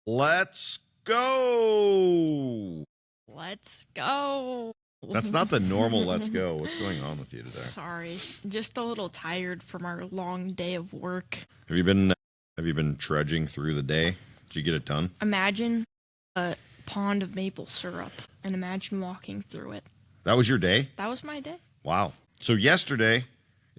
Let's go. Let's go. That's not the normal let's go. What's going on with you today? Sorry. Just a little tired from our long day of work. Have you been trudging through the day? Did you get it done? Imagine a pond of maple syrup and imagine walking through it. That was your day? That was my day. Wow. So yesterday,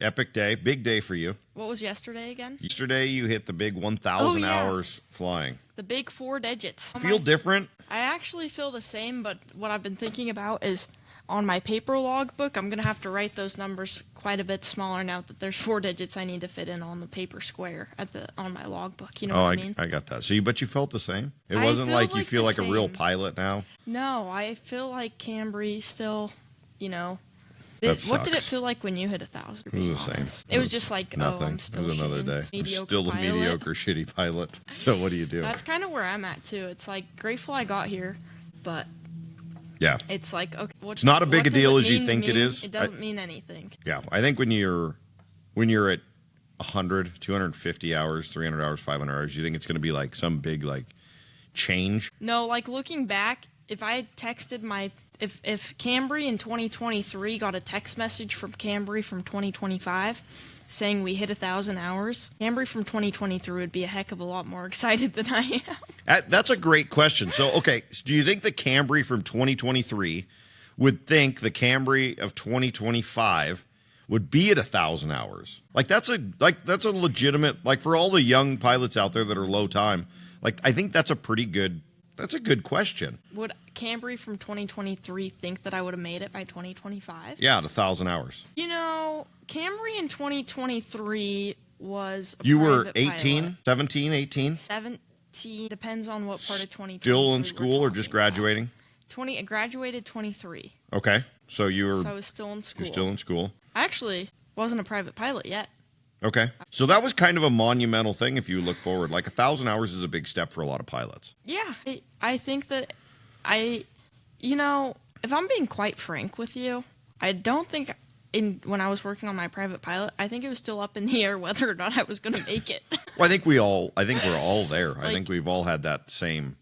epic day, big day for you. What was yesterday again? Yesterday you hit the big 1,000 hours flying. The big 4 digits. Feel different? I actually feel the same, but what I've been thinking about is on my paper logbook, I'm going to have to write those numbers quite a bit smaller now that there's 4 digits I need to fit in on the paper square on my logbook. You know what I mean? I got that. So but you felt the same? It I wasn't feel like you like feel the like a real same. pilot now? No, I feel like Cambry still, That what did it sucks. feel like when you hit 1,000? It was the same. It was just like, nothing. I'm still it was another day. I'm mediocre still a pilot. mediocre, shitty pilot. So what do you do? That's kind of where I'm at too. It's like grateful I got here, but Yeah. it's like, okay, It's not a big a what does deal it as you mean to think it me? is. It doesn't mean anything. Yeah. I think when you're at 100, 250 hours, 300 hours, 500 hours, you think it's going to be like some big like change. No, like looking back, if I had texted if Cambry in 2023 got a text message from Cambry from 2025 saying we hit 1,000 hours, Cambry from 2023 would be a heck of a lot more excited than I am. That's a great question. So, okay, do you think the Cambry from 2023 would think the Cambry of 2025 would be at 1,000 hours? Like that's a legitimate, like for all the young pilots out there that are low time, like I think that's a good question. Would Cambry from 2023 think that I would have made it by 2025? Yeah, at 1,000 hours. You know, Cambry in 2023 was a You were private 18, pilot. 17, 18? 17, depends on what part of 2023 Still in we're school or just talking about. graduating? I graduated 23, Okay, so so I was still in school. you're still in school. I actually wasn't a private pilot yet. Okay, so that was kind of a monumental thing if you look forward. Like 1,000 hours is a big step for a lot of pilots. Yeah, I think that if I'm being quite frank with you, I don't think when I was working on my private pilot, I think it was still up in the air whether or not I was going to make it. Well, I think we're all there. I Like- think we've all had that same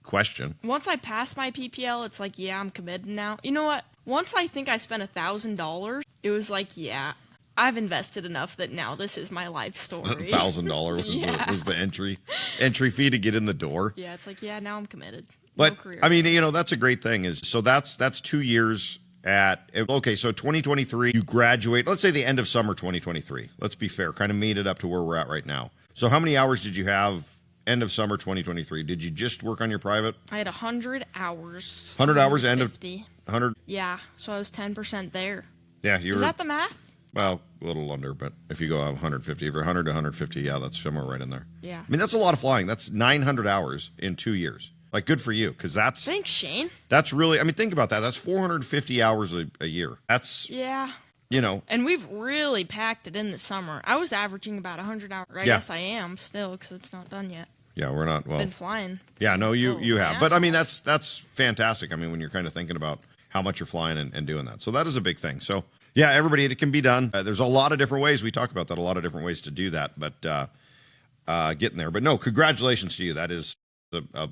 question. Once I passed my PPL, it's like, yeah, I'm committed now. You know what? Once I think I spent $1,000, it was like, yeah, I've invested enough that now this is my life story. $1,000 was the entry fee to get in the door. Yeah, it's like, yeah, now I'm committed. But No career. I mean, that's a great thing. That's 2 years at okay. So 2023, you graduate. Let's say the end of summer 2023. Let's be fair. Kind of made it up to where we're at right now. So how many hours did you have end of summer 2023? Did you just work on your private? I had 100 hours. 100 hours end of 150. 100. Yeah, so I was 10% there. Yeah, you Is were. that the math? Well, a little under, but if you go 150, if you're 100 to 150, yeah, that's somewhere right in there. Yeah. I mean, that's a lot of flying. That's 900 hours in 2 years. Like, good for you, because Thanks, Shane. that's really, I mean, think about that. That's 450 hours a year. That's, Yeah. you And we've really packed it in the summer. I was averaging about 100 hours. I guess I am still because it's not done yet. yeah, we're not, well, Been flying. yeah, no, you Oh, have. my But, ass I mean, off. that's fantastic. I mean, when you're kind of thinking about how much you're flying and doing that. So that is a big thing. So, yeah, everybody, it can be done. There's a lot of different ways. We talk about that, a lot of different ways to do that, but getting there. But no, congratulations to you. That is a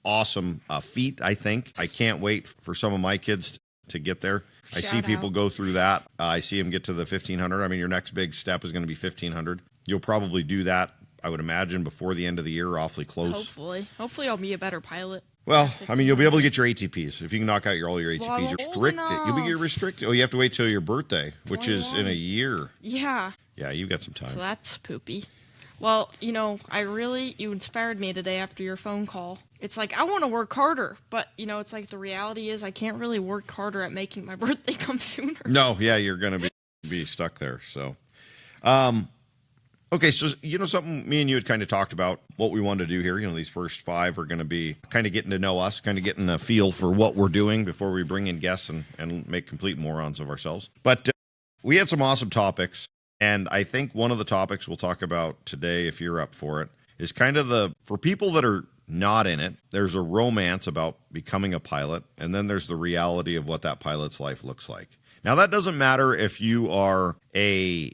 awesome feat, I think. I can't wait for some of my kids to get there. I see Shout people out. go through that. I see them get to the 1,500. I mean, your next big step is going to be 1,500. You'll probably do that, I would imagine, before the end of the year, awfully close. Hopefully I'll be a better pilot. Well, I mean, you'll be able to get your ATPs. If you can knock out all your ATPs, Well, I'm you're old restricted. You'll be enough. restricted. Oh, you have to wait till your birthday, which is in a 21. year. Yeah, Yeah, you've got some time. so that's poopy. Well, you inspired me today after your phone call. It's like, I want to work harder, but, it's like the reality is I can't really work harder at making my birthday come sooner. No, yeah, you're going to be stuck there. So, okay, so something me and you had kind of talked about what we wanted to do here. These first 5 are going to be kind of getting to know us, kind of getting a feel for what we're doing before we bring in guests and make complete morons of ourselves. But we had some awesome topics, and I think one of the topics we'll talk about today, if you're up for it, is kind of for people that are not in it, there's a romance about becoming a pilot, and then there's the reality of what that pilot's life looks like. Now, that doesn't matter if you are a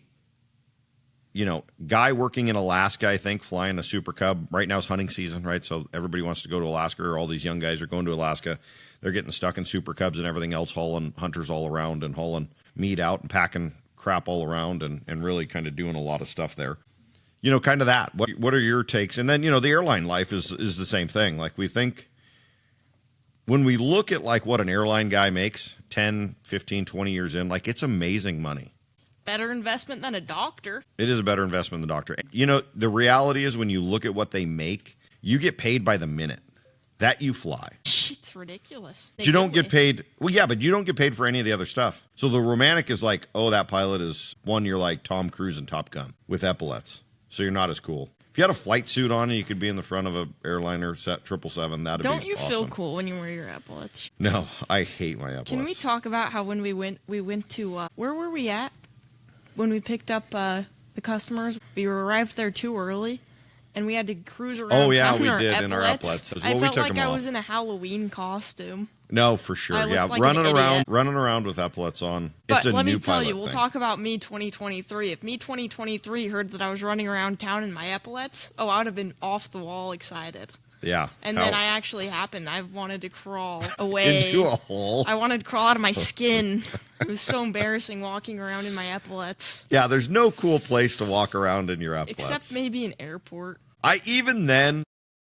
guy working in Alaska, I think, flying a Super Cub. Right now is hunting season, right? So everybody wants to go to Alaska, or all these young guys are going to Alaska. They're getting stuck in Super Cubs and everything else, hauling hunters all around and hauling meat out and packing crap all around and really kind of doing a lot of stuff there. Kind of that. What are your takes? And then, the airline life is the same thing. Like, we think when we look at like what an airline guy makes 10, 15, 20 years in, like, it's amazing money. Better investment than a doctor. It is a better investment than the doctor. The reality is when you look at what they make, you get paid by the minute that you fly. It's ridiculous. But you don't get paid. Well, yeah, but you don't get paid for any of the other stuff. So the romantic is like, oh, that pilot is one. You're like Tom Cruise in Top Gun with epaulets. So you're not as cool. If you had a flight suit on and you could be in the front of an airliner 777, that'd be awesome. Don't you feel cool when you wear your epaulets? No, I hate my epaulets. Can we talk about how when we went to, where were we at? When we picked up the customers, we arrived there too early, and we had to cruise around. Oh yeah, town we in did in our epaulets. I we felt took like them I off. was in a Halloween costume. No, for sure. I looked Yeah, like running an idiot. around with epaulets on. But It's a let new me tell pilot you, we'll thing. talk about me 2023. If me 2023 heard that I was running around town in my epaulets, I would have been off the wall excited. Yeah. And then I actually happened. I wanted to crawl away. into a hole. I wanted to crawl out of my skin. It was so embarrassing walking around in my epaulets. Yeah, there's no cool place to walk around in your epaulets. Except maybe an airport. Even then,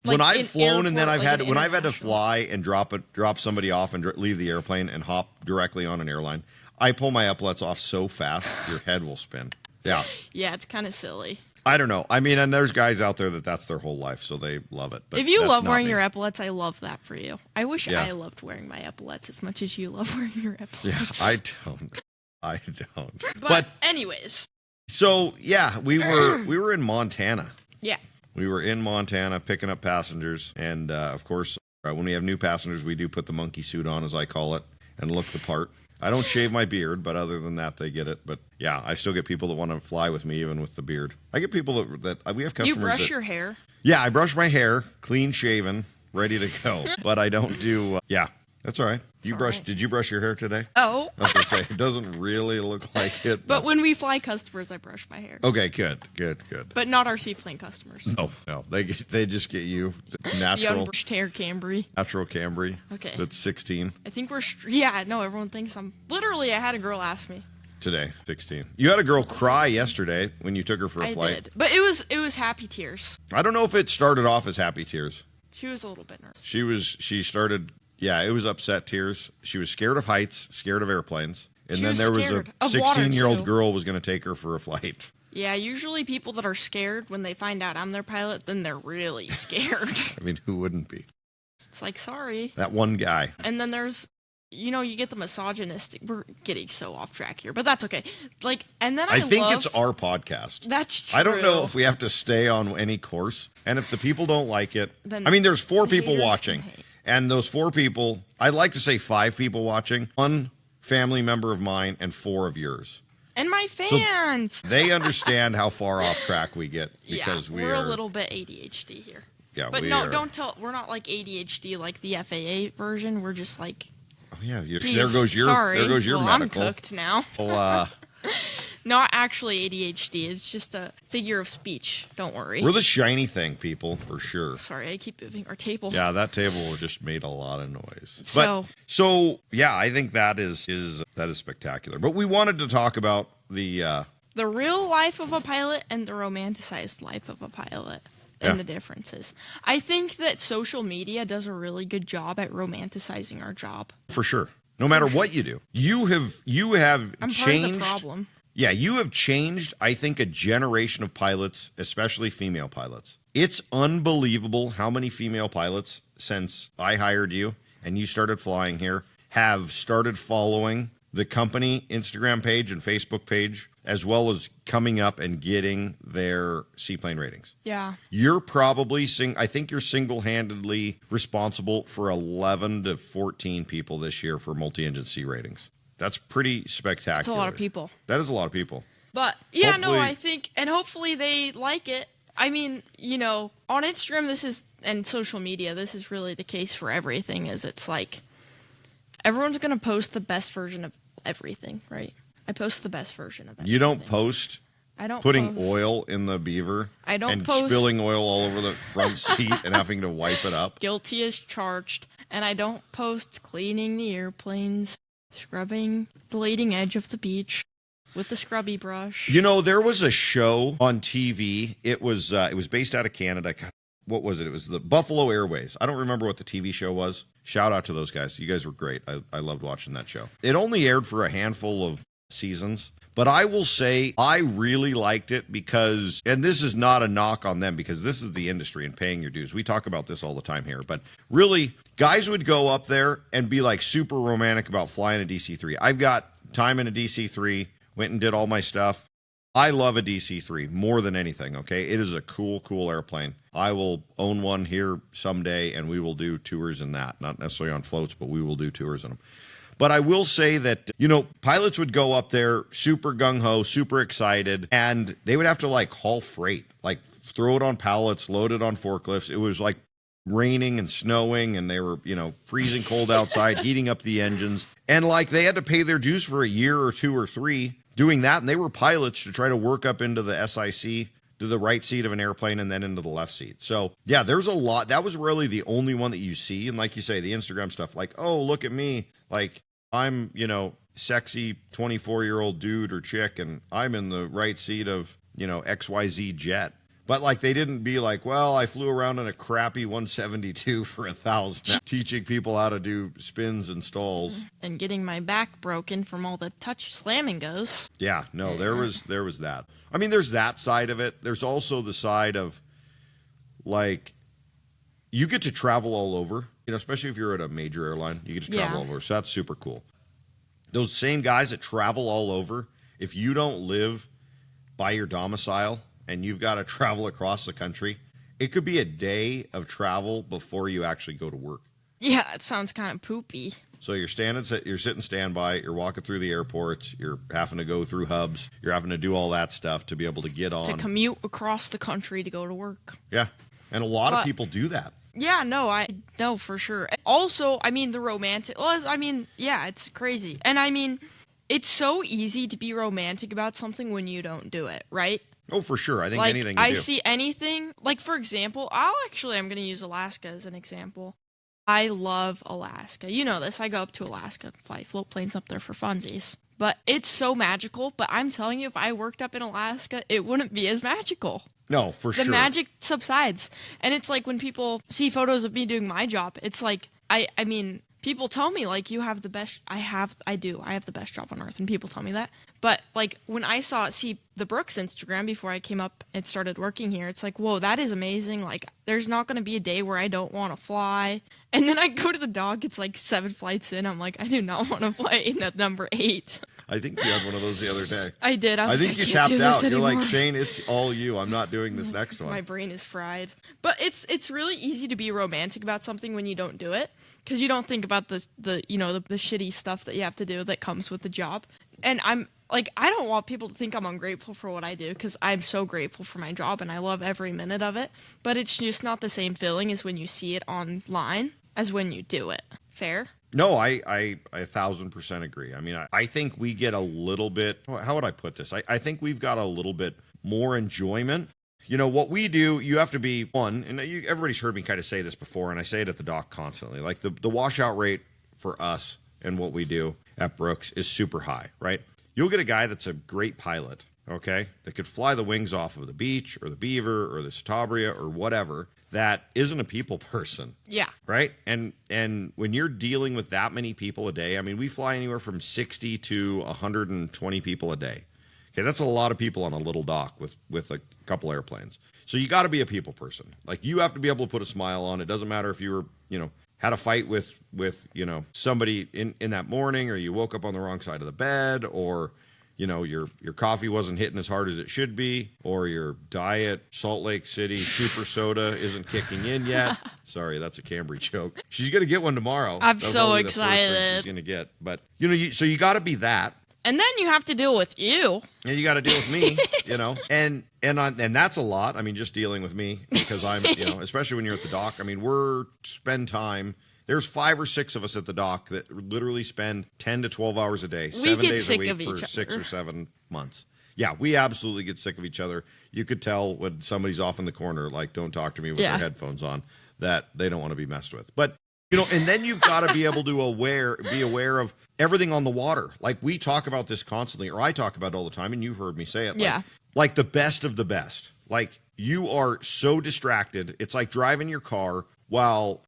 Like when I've an flown and then airport, I've like had an to international. fly and drop somebody off and leave the airplane and hop directly on an airline, I pull my epaulets off so fast your head will spin. Yeah. Yeah, it's kind of silly. I don't know. I mean, and there's guys out there that's their whole life, so they love it. But If you that's love not wearing me. your epaulets, I love that for you. I wish Yeah. I loved wearing my epaulets as much as you love wearing your Yeah, epaulets. I don't. But anyways, So yeah, we were in Montana. yeah. We were in Montana picking up passengers, and of course, when we have new passengers, we do put the monkey suit on, as I call it, and look the part. I don't shave my beard, but other than that, they get it. But yeah, I still get people that want to fly with me, even with the beard. I get people that we have customers. You brush that, your hair. Yeah, I brush my hair, clean shaven, ready to go. But I don't do. Yeah, that's all right. You all brush? right. Did you brush your hair today? Oh. I was gonna say it doesn't really look like it. But when we fly customers, I brush my hair. Okay, good. But not our seaplane customers. No, they just get you The natural unbrushed hair Camry. Camry. Okay. That's 16 I think yeah, no, everyone thinks I'm... Literally, I had a girl ask me. today. 16. You had a girl cry yesterday when you took her for a I flight. did. But it was happy tears. I don't know if it started off as happy tears. She was a little bit nervous. She started. Yeah, it was upset tears. She was scared of heights, scared of airplanes, and She then was there was a scared of water, 16-year-old too. girl was going to take her for a flight. Yeah, usually people that are scared when they find out I'm their pilot, then they're really scared. I mean, who wouldn't be? It's like, sorry. That one guy. And then there's, you get the misogynistic. We're getting so off track here, but that's okay. Like, and then I think love, it's our podcast. That's true. I don't know if we have to stay on any course. And if the people don't like it, Then I mean, there's 4 the people haters watching. can hate. And those 4 people, I'd like to say 5 people watching, 1 family member of mine, and 4 of yours. And my fans. They understand how far off track we get because yeah, we're a little bit ADHD here. Yeah, But we no, are. don't tell. We're not like ADHD like the FAA version. We're just like. Oh, yeah, Geez, there goes your sorry. there goes your well, medical. I'm cooked now. So, Not actually ADHD. It's just a figure of speech. Don't worry. we're the shiny thing, people, for sure. Sorry, I keep moving our table. Yeah, that table just made a lot of noise. So- So yeah, I think that is spectacular. But we wanted to talk about the The real life of a pilot and the romanticized life of a pilot and the differences. I think that social media does a really good job at romanticizing our job. for sure. No matter what you do, you have I'm changed. part of the problem. Yeah, you have changed, I think, a generation of pilots, especially female pilots. It's unbelievable how many female pilots, since I hired you and you started flying here, have started following the company Instagram page and Facebook page, as well as coming up and getting their seaplane ratings. Yeah. You're probably, I think you're single-handedly responsible for 11 to 14 people this year for multi-engine C ratings. That's pretty spectacular. That's a lot of people. That is a lot of people. But yeah, no, Hopefully- I think, and hopefully they like it. I mean, on Instagram, and social media, this is really the case for everything, is it's like, everyone's going to post the best version of everything, right? I post the best version of everything. You don't post I don't putting post- oil in the Beaver I don't and post- spilling oil all over the front seat and having to wipe it up. Guilty as charged. And I don't post cleaning the airplanes, scrubbing the leading edge of the beach with the scrubby brush. You know, there was a show on TV. It was based out of Canada. God, what was it? It was the Buffalo Airways. I don't remember what the TV show was. Shout out to those guys. You guys were great. I loved watching that show. It only aired for a handful of seasons, but I will say I really liked it because, and this is not a knock on them because this is the industry and paying your dues. We talk about this all the time here, but really, guys would go up there and be like super romantic about flying a DC-3. I've got time in a DC-3. Went and did all my stuff. I love a DC-3 more than anything, okay? It is a cool airplane. I will own one here someday, and we will do tours in that. Not necessarily on floats, but we will do tours in them. But I will say that, you know, pilots would go up there super gung-ho, super excited, and they would have to, like, haul freight, like throw it on pallets, load it on forklifts. It was like raining and snowing, and they were, you know, freezing cold outside, heating up the engines. And, like, they had to pay their dues for a year or two or three doing that, and they were pilots to try to work up into the SIC, to the right seat of an airplane, and then into the left seat. So, yeah, there's a lot. That was really the only one that you see. And like you say, the Instagram stuff, like, oh, look at me. Like, I'm, you know, sexy 24-year-old dude or chick, and I'm in the right seat of, you know, XYZ jet. But, like, they didn't be like, well, I flew around in a crappy 172 for 1,000, teaching people how to do spins and stalls. And getting my back broken from all the touch slamming goes. Yeah, no, there was that. I mean, there's that side of it. There's also the side of, like, you get to travel all over, you know, especially if you're at a major airline, you get to travel all over. So that's super cool. Those same guys that travel all over, if you don't live by your domicile and you've got to travel across the country, it could be a day of travel before you actually go to work. Yeah, it sounds kind of poopy. So you're sitting standby, you're walking through the airports, you're having to go through hubs, you're having to do all that stuff to be able to get on. To commute across the country to go to work. Yeah, and a lot of people do that. Yeah, no, I know for sure. Also, I mean, the romantic, well, I mean, yeah, it's crazy. And I mean, it's so easy to be romantic about something when you don't do it, right? Oh, for sure. I think Like, anything you I do. see anything, like, for example, I'm going to use Alaska as an example. I love Alaska. You know this. I go up to Alaska, fly float planes up there for funsies. But it's so magical. But I'm telling you, if I worked up in Alaska, it wouldn't be as magical. No, for sure. The magic subsides. And it's like when people see photos of me doing my job, it's like, I mean, people tell me, like, you have the best, I have the best job on earth, and people tell me that. But, like, when I see the Brooks Instagram before I came up and started working here, it's like, whoa, that is amazing. Like, there's not going to be a day where I don't want to fly. And then I go to the dock, it's like 7 flights in. I'm like, I do not want to fly in at number 8. I think you had one of those the other day. I did. I think you can't tapped do this out. You're anymore. like, Shane, it's all you. I'm not doing this next one. My brain is fried. But it's really easy to be romantic about something when you don't do it, because you don't think about the shitty stuff that you have to do that comes with the job. And I'm like, I don't want people to think I'm ungrateful for what I do, because I'm so grateful for my job and I love every minute of it. But it's just not the same feeling as when you see it online as when you do it. Fair? No, I 1,000% agree. I mean, I think we get a little bit, how would I put this? I think we've got a little bit more enjoyment. You know, what we do, you have to be one, and everybody's heard me kind of say this before, and I say it at the dock constantly. Like, the washout rate for us and what we do at Brooks is super high, right? You'll get a guy that's a great pilot, okay, that could fly the wings off of the Beach or the Beaver or the Citabria or whatever, that isn't a people person. Yeah. Right? And when you're dealing with that many people a day, I mean, we fly anywhere from 60 to 120 people a day. Okay, that's a lot of people on a little dock with a couple airplanes. So you got to be a people person. Like, you have to be able to put a smile on. It doesn't matter if you were, you know, had a fight with you know, somebody in that morning, or you woke up on the wrong side of the bed, or, you know, your coffee wasn't hitting as hard as it should be, or your diet Salt Lake City super soda isn't kicking in yet. Sorry, that's a Cambry joke. She's going to get one tomorrow. I'm That'll so probably be the first thing excited. she's going to get. But, you know, so you got to be that. And then you have to deal with you. And you got to deal with me, you know, and that's a lot. I mean, just dealing with me, because I'm, you know, especially when you're at the dock. I mean, spend time. There's 5 or 6 of us at the dock that literally spend 10 to 12 hours a day, 7 get days a sick week of for each 6 other. or 7 months. Yeah, we absolutely get sick of each other. You could tell when somebody's off in the corner, like, don't talk to me with Yeah. their headphones on, that they don't want to be messed with. But, and then you've got to be able to be aware of everything on the water. Like, we talk about this constantly, or I talk about it all the time, and you've heard me say it. Yeah. Like the best of the best. Like, you are so distracted. It's like driving your car while,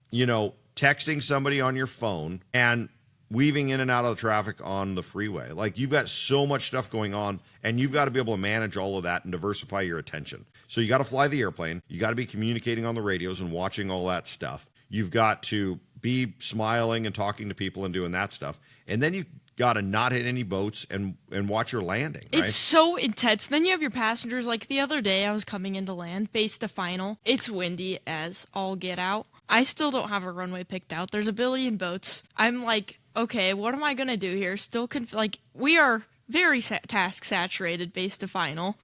texting somebody on your phone and weaving in and out of the traffic on the freeway. Like, you've got so much stuff going on, and you've got to be able to manage all of that and diversify your attention. So you got to fly the airplane. You got to be communicating on the radios and watching all that stuff. You've got to be smiling and talking to people and doing that stuff. And then you got to not hit any boats and watch your landing, right? It's so intense. Then you have your passengers. Like the other day, I was coming into land, base to final. It's windy as all get out. I still don't have a runway picked out. There's a billion boats. I'm like, okay, what am I going to do here? Still, we are very task saturated base to final.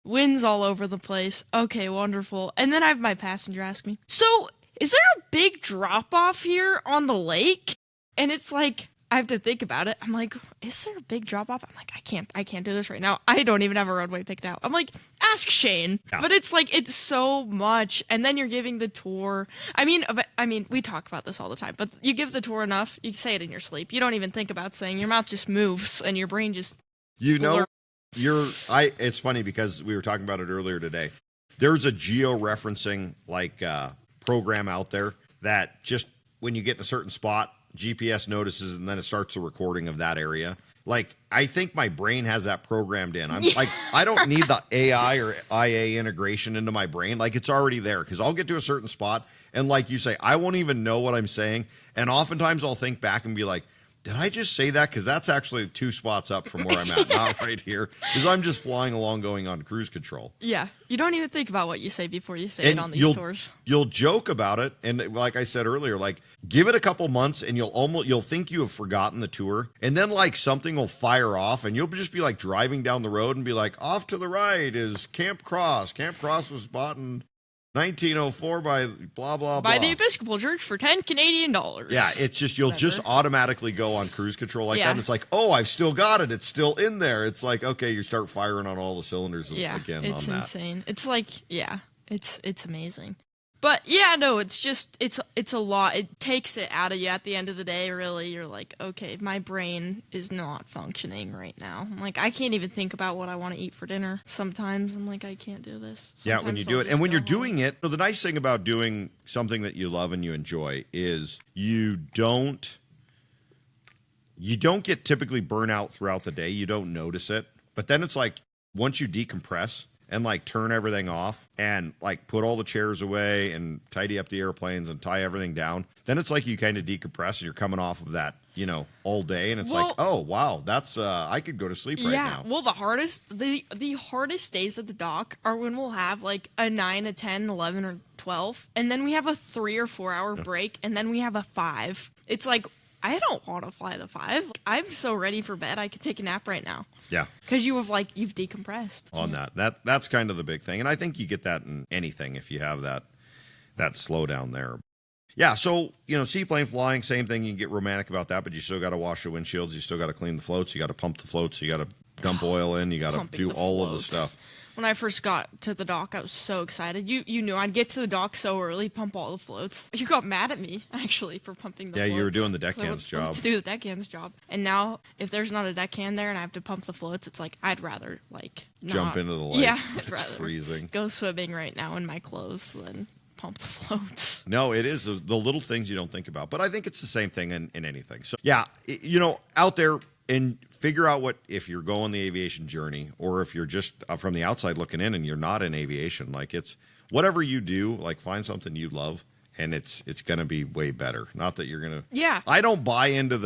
Winds all over the place. Okay, wonderful. And then I have my passenger ask me, so is there a big drop off here on the lake? And it's like, I have to think about it. I'm like, is there a big drop off? I'm like, I can't do this right now. I don't even have a runway picked out. I'm like, ask Shane. Yeah. But it's like, it's so much. And then you're giving the tour. I mean, we talk about this all the time, but you give the tour enough, you say it in your sleep. You don't even think about saying, your mouth just moves and your brain just. It's funny because we were talking about it earlier today. There's a geo-referencing program out there that just when you get in a certain spot, GPS notices and then it starts the recording of that area. Like, I think my brain has that programmed in. I'm like, I don't need the AI or IA integration into my brain. Like, it's already there because I'll get to a certain spot and, like you say, I won't even know what I'm saying. And oftentimes I'll think back and be like, did I just say that? Because that's actually 2 spots up from where I'm at, not right here. Because I'm just flying along going on cruise control. Yeah. You don't even think about what you say before you say it on these tours. You'll joke about it. And like I said earlier, like, give it a couple months and you'll think you have forgotten the tour. And then like something will fire off and you'll just be like driving down the road and be like, off to the right is Camp Cross. Camp Cross was bought in 1904 by blah, blah, blah. By the Episcopal Church for $10 Canadian. Yeah, it's just, you'll just automatically go on cruise control like that. And it's like, oh, I've still got it. It's still in there. It's like, okay, you start firing on all the cylinders again on that. It's insane. It's like, it's amazing. But yeah, no, it's just, it's a lot. It takes it out of you at the end of the day, really. You're like, okay, my brain is not functioning right now. I'm like, I can't even think about what I want to eat for dinner. Sometimes I'm like, I can't do this. Sometimes when you do it. And when you're doing it, the nice thing about doing something that you love and you enjoy is you don't get typically burnout throughout the day. You don't notice it. But then it's like, once you decompress and like turn everything off and like put all the chairs away and tidy up the airplanes and tie everything down, then it's like you kind of decompress and you're coming off of that, all day. And it's like, oh, wow, that's, I could go to sleep right now. Well, the hardest days at the dock are when we'll have like a 9, a 10, 11, or 12. And then we have a 3 or 4 hour break. And then we have a 5. It's like, I don't want to fly the 5. I'm so ready for bed. I could take a nap right now. Yeah. Because you've decompressed. On that's kind of the big thing. And I think you get that in anything if you have that slowdown there. Yeah, so, seaplane flying, same thing. You can get romantic about that, but you still got to wash the windshields. You still got to clean the floats. You got to pump the floats. You got to dump oil in. You got to do all of the stuff. When I first got to the dock, I was so excited. You knew I'd get to the dock so early, pump all the floats. You got mad at me, actually, for pumping the floats. Yeah, you were doing the deckhand's job. I was supposed to do the deckhand's job. And now, if there's not a deckhand there and I have to pump the floats, it's like, I'd rather, jump into the lake. Yeah, It's freezing. Go swimming right now in my clothes than pump the floats. No, it is the little things you don't think about. But I think it's the same thing in anything. So, yeah, out there, and figure out what, if you're going the aviation journey or if you're just from the outside looking in and you're not in aviation, like, it's whatever you do, like, find something you love and it's going to be way better. Not that you're going to. Yeah. I don't buy into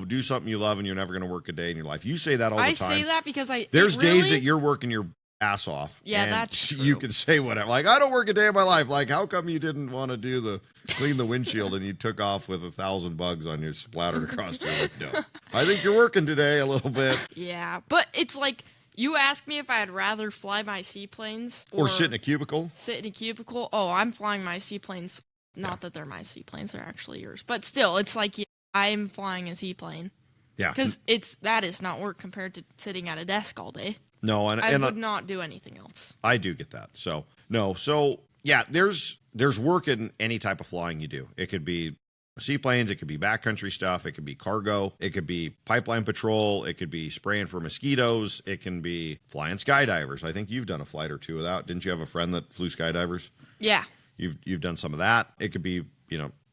do something you love and you're never going to work a day in your life. You say that all the time. I say that because there's days that you're working your ass off. Yeah, and that's true. You can say whatever. Like, I don't work a day in my life. Like, how come you didn't want to clean the windshield and you took off with 1,000 bugs on you splattered across your window? I think you're working today a little bit. Yeah, but it's like, you asked me if I'd rather fly my seaplanes or sit in a cubicle. Sit in a cubicle. Oh, I'm flying my seaplanes. Not that they're my seaplanes, they're actually yours. But still, it's like, I'm flying a seaplane. Yeah. Because that is not work compared to sitting at a desk all day. No, I would not do anything else. I do get that. So no, so yeah, there's work in any type of flying you do. It could be seaplanes, it could be backcountry stuff, it could be cargo, it could be pipeline patrol, it could be spraying for mosquitoes, it can be flying skydivers. I think you've done a flight or two of that. Didn't you have a friend that flew skydivers? Yeah. You've done some of that. It could be,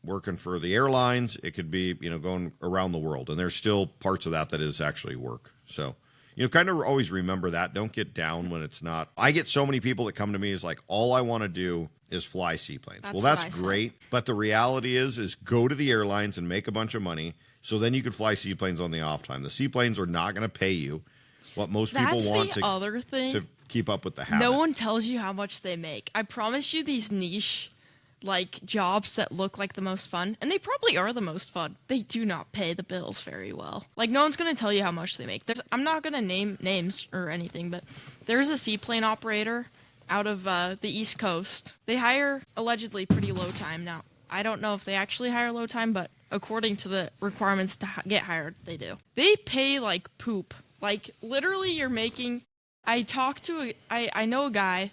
working for the airlines. It could be, going around the world. And there's still parts of that is actually work. So, kind of always remember that. Don't get down when it's not. I get so many people that come to me is like, all I want to do is fly seaplanes. That's great. But the reality is go to the airlines and make a bunch of money. So then you could fly seaplanes on the off time. The seaplanes are not going to pay you what most people want to keep up with the habit. No one tells you how much they make. I promise you these niche jobs that look like the most fun, and they probably are the most fun, they do not pay the bills very well. No one's going to tell you how much they make. I'm not going to name names or anything, but there's a seaplane operator out of the East Coast. They hire allegedly pretty low time. Now, I don't know if they actually hire low time, but according to the requirements to get hired, they do. They pay like poop. Literally you're making... I know a guy,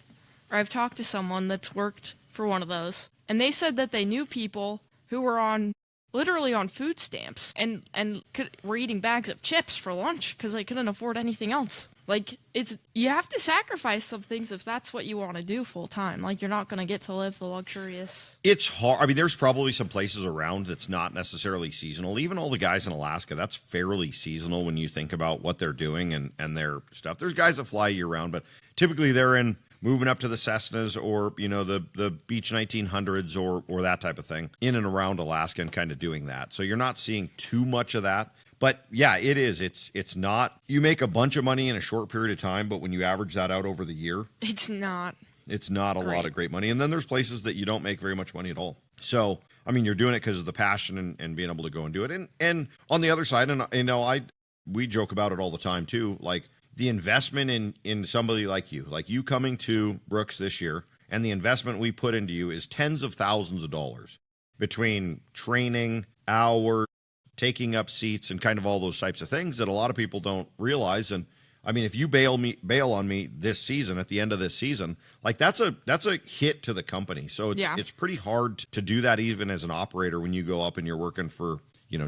or I've talked to someone that's worked for one of those, and they said that they knew people who were literally on food stamps and were eating bags of chips for lunch because they couldn't afford anything else. You have to sacrifice some things if that's what you want to do full time. You're not going to get to live the luxurious. It's hard. I mean, there's probably some places around that's not necessarily seasonal. Even all the guys in Alaska, that's fairly seasonal when you think about what they're doing and their stuff. There's guys that fly year round, but typically they're moving up to the Cessnas or, the Beech 1900s or that type of thing in and around Alaska and kind of doing that. So you're not seeing too much of that. But yeah, it is. It's not. You make a bunch of money in a short period of time, but when you average that out over the year, it's not a lot of great money. And then there's places that you don't make very much money at all. So, I mean, you're doing it because of the passion and being able to go and do it. And on the other side, we joke about it all the time too. The investment in somebody like you coming to Brooks this year, and the investment we put into you is tens of thousands of dollars between training, hours, taking up seats, and kind of all those types of things that a lot of people don't realize. And I mean, if you bail on me this season, at the end of this season, that's a hit to the company. So it's pretty hard to do that even as an operator when you go up and you're working for,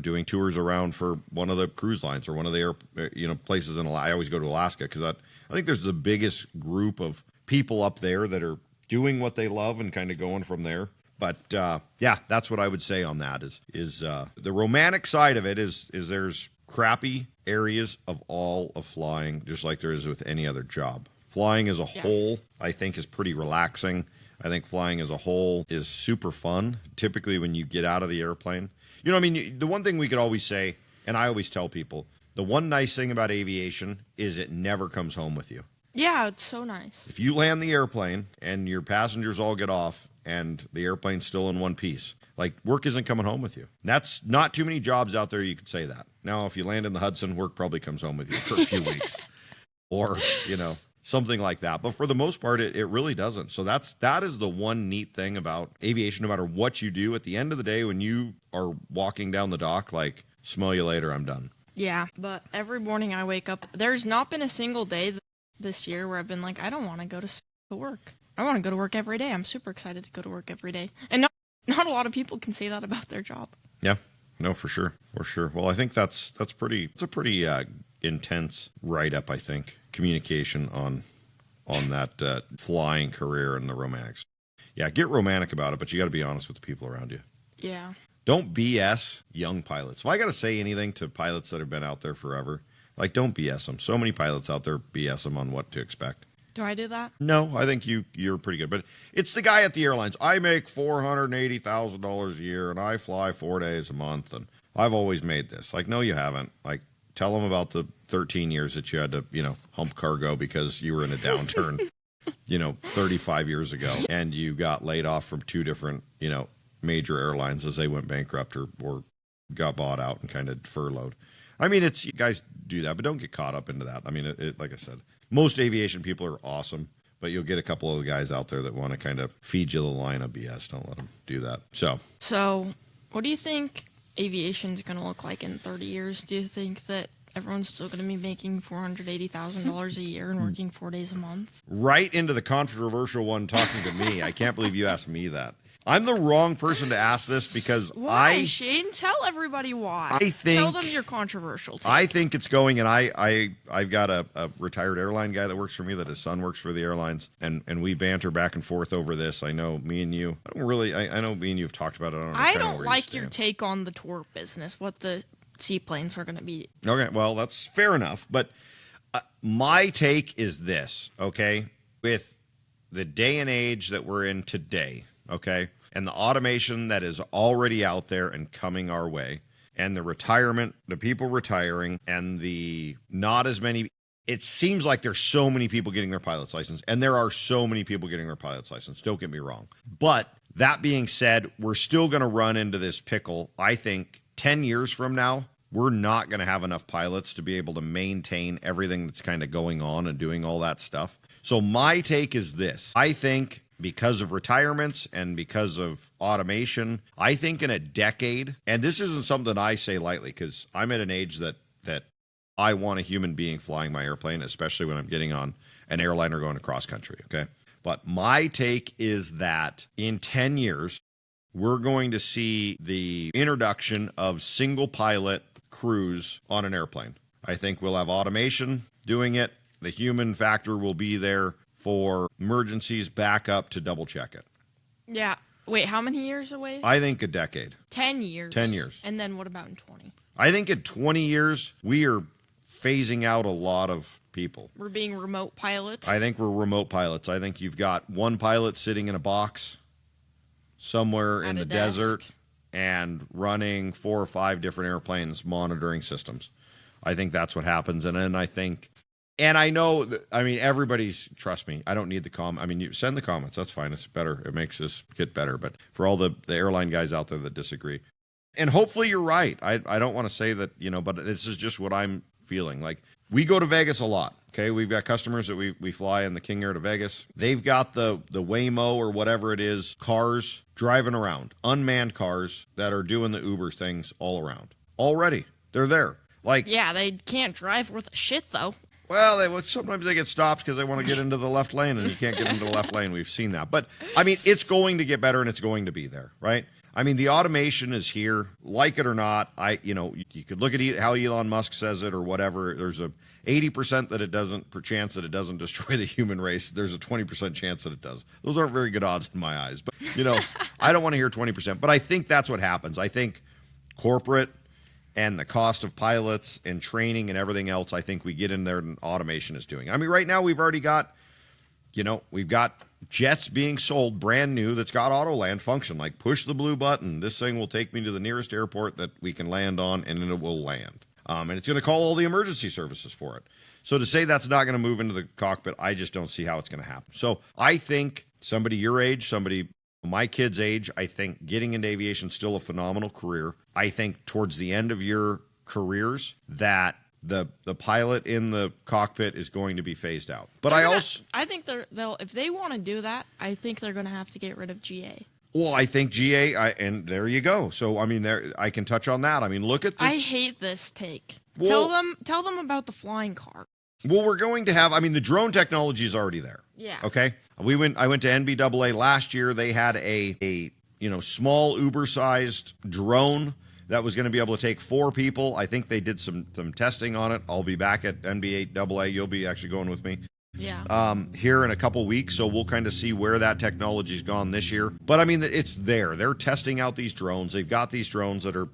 doing tours around for one of the cruise lines or one of the places in Alaska. I always go to Alaska because I think there's the biggest group of people up there that are doing what they love and kind of going from there. But that's what I would say on that is the romantic side of it is there's crappy areas of all of flying, just like there is with any other job. Flying as a whole, I think, is pretty relaxing. I think flying as a whole is super fun, typically when you get out of the airplane. The one thing we could always say, and I always tell people, the one nice thing about aviation is it never comes home with you. Yeah, it's so nice. If you land the airplane and your passengers all get off and the airplane's still in one piece, work isn't coming home with you. That's not too many jobs out there you could say that. Now, if you land in the Hudson, work probably comes home with you for a few weeks or, something like that. But for the most part, it really doesn't. So that is the one neat thing about aviation, no matter what you do. At the end of the day, when you are walking down the dock, smell you later, I'm done. Yeah, but every morning I wake up, there's not been a single day this year where I've been I don't want to go to work. I want to go to work every day. I'm super excited to go to work every day. And not a lot of people can say that about their job. Yeah. No, for sure. Well, I think it's a pretty intense write-up, I think, communication on that flying career and the romantics. Yeah, get romantic about it, but you got to be honest with the people around you. Yeah. Don't BS young pilots. If I got to say anything to pilots that have been out there forever, don't BS them. So many pilots out there BS them on what to expect. Do I do that? No, I think you're pretty good. But it's the guy at the airlines. I make $480,000 a year, and I fly 4 days a month, and I've always made this. No, you haven't. Tell them about the 13 years that you had to, hump cargo because you were in a downturn, 35 years ago, and you got laid off from two different, major airlines as they went bankrupt or got bought out and kind of furloughed. I mean, you guys do that, but don't get caught up into that. I mean, like I said, most aviation people are awesome, but you'll get a couple of the guys out there that want to kind of feed you the line of BS. Don't let them do that. So what do you think aviation is going to look like in 30 years? Do you think that everyone's still going to be making $480,000 a year and working 4 days a month. Right into the controversial one talking to me. I can't believe you asked me that. I'm the wrong person to ask this because Why, Shane? Tell everybody why. Tell them you're controversial. I think it's going, and I've got a retired airline guy that works for me that his son works for the airlines, and we banter back and forth over this. I know me and you. I know me and you have talked about it. I don't like your take on the tour business. What the seaplanes are going to be. Okay, well that's fair enough, but my take is this. Okay, with the day and age that we're in today. Okay. And the automation that is already out there and coming our way, and the retirement, the people retiring, and the not as many. It seems like there's so many people getting their pilot's license, and there are so many people getting their pilot's license. Don't get me wrong. But that being said, we're still going to run into this pickle. I think 10 years from now, we're not going to have enough pilots to be able to maintain everything that's kind of going on and doing all that stuff. So my take is this. I think because of retirements and because of automation, I think in a decade, and this isn't something I say lightly because I'm at an age that I want a human being flying my airplane, especially when I'm getting on an airliner going across country, okay? But my take is that in 10 years, we're going to see the introduction of single pilot crews on an airplane. I think we'll have automation doing it. The human factor will be there for emergencies, backup to double check it. Yeah. Wait, how many years away? I think a decade. 10 years. 10 years. And then what about in 20? I think in 20 years, we are phasing out a lot of people. We're being remote pilots? I think we're remote pilots. I think you've got one pilot sitting in a box somewhere in the desert and running 4 or 5 different airplanes monitoring systems. I think that's what happens. And then I think... And I know, everybody's, trust me, I don't need the comment. I mean, you send the comments. That's fine. It's better. It makes us get better. But for all the airline guys out there that disagree, and hopefully you're right. I don't want to say that, but this is just what I'm feeling. Like, we go to Vegas a lot. Okay. We've got customers that we fly in the King Air to Vegas. They've got the Waymo or whatever it is, cars driving around, unmanned cars that are doing the Uber things all around. Already. They're there. Like, yeah, they can't drive worth a shit, though. Well, sometimes they get stopped because they want to get into the left lane, and you can't get into the left lane. We've seen that. But, it's going to get better, and it's going to be there, right? The automation is here. Like it or not, you could look at how Elon Musk says it or whatever. There's a 80% that it doesn't, per chance that it doesn't destroy the human race. There's a 20% chance that it does. Those aren't very good odds in my eyes. But, I don't want to hear 20%. But I think that's what happens. I think corporate... and the cost of pilots and training and everything else, I think we get in there and automation is doing. Right now we've already got, we've got jets being sold brand new that's got auto land function. Like, push the blue button. This thing will take me to the nearest airport that we can land on, and it will land. And it's going to call all the emergency services for it. So to say that's not going to move into the cockpit, I just don't see how it's going to happen. So I think somebody your age, somebody my kid's age, I think getting into aviation is still a phenomenal career. I think towards the end of your careers that the pilot in the cockpit is going to be phased out. But I think they'll if they want to do that, I think they're going to have to get rid of GA. Well, I think GA, and there you go. So I can touch on that. Look at I hate this take. Well, tell them about the flying car. Well, we're going to have, the drone technology is already there. Yeah. Okay. I went to NBAA last year. They had a small Uber-sized drone that was going to be able to take 4 people. I think they did some testing on it. I'll be back at NBAA. You'll be actually going with me. Yeah. Here in a couple weeks, so we'll kind of see where that technology's gone this year. But it's there. They're testing out these drones. They've got these drones that are,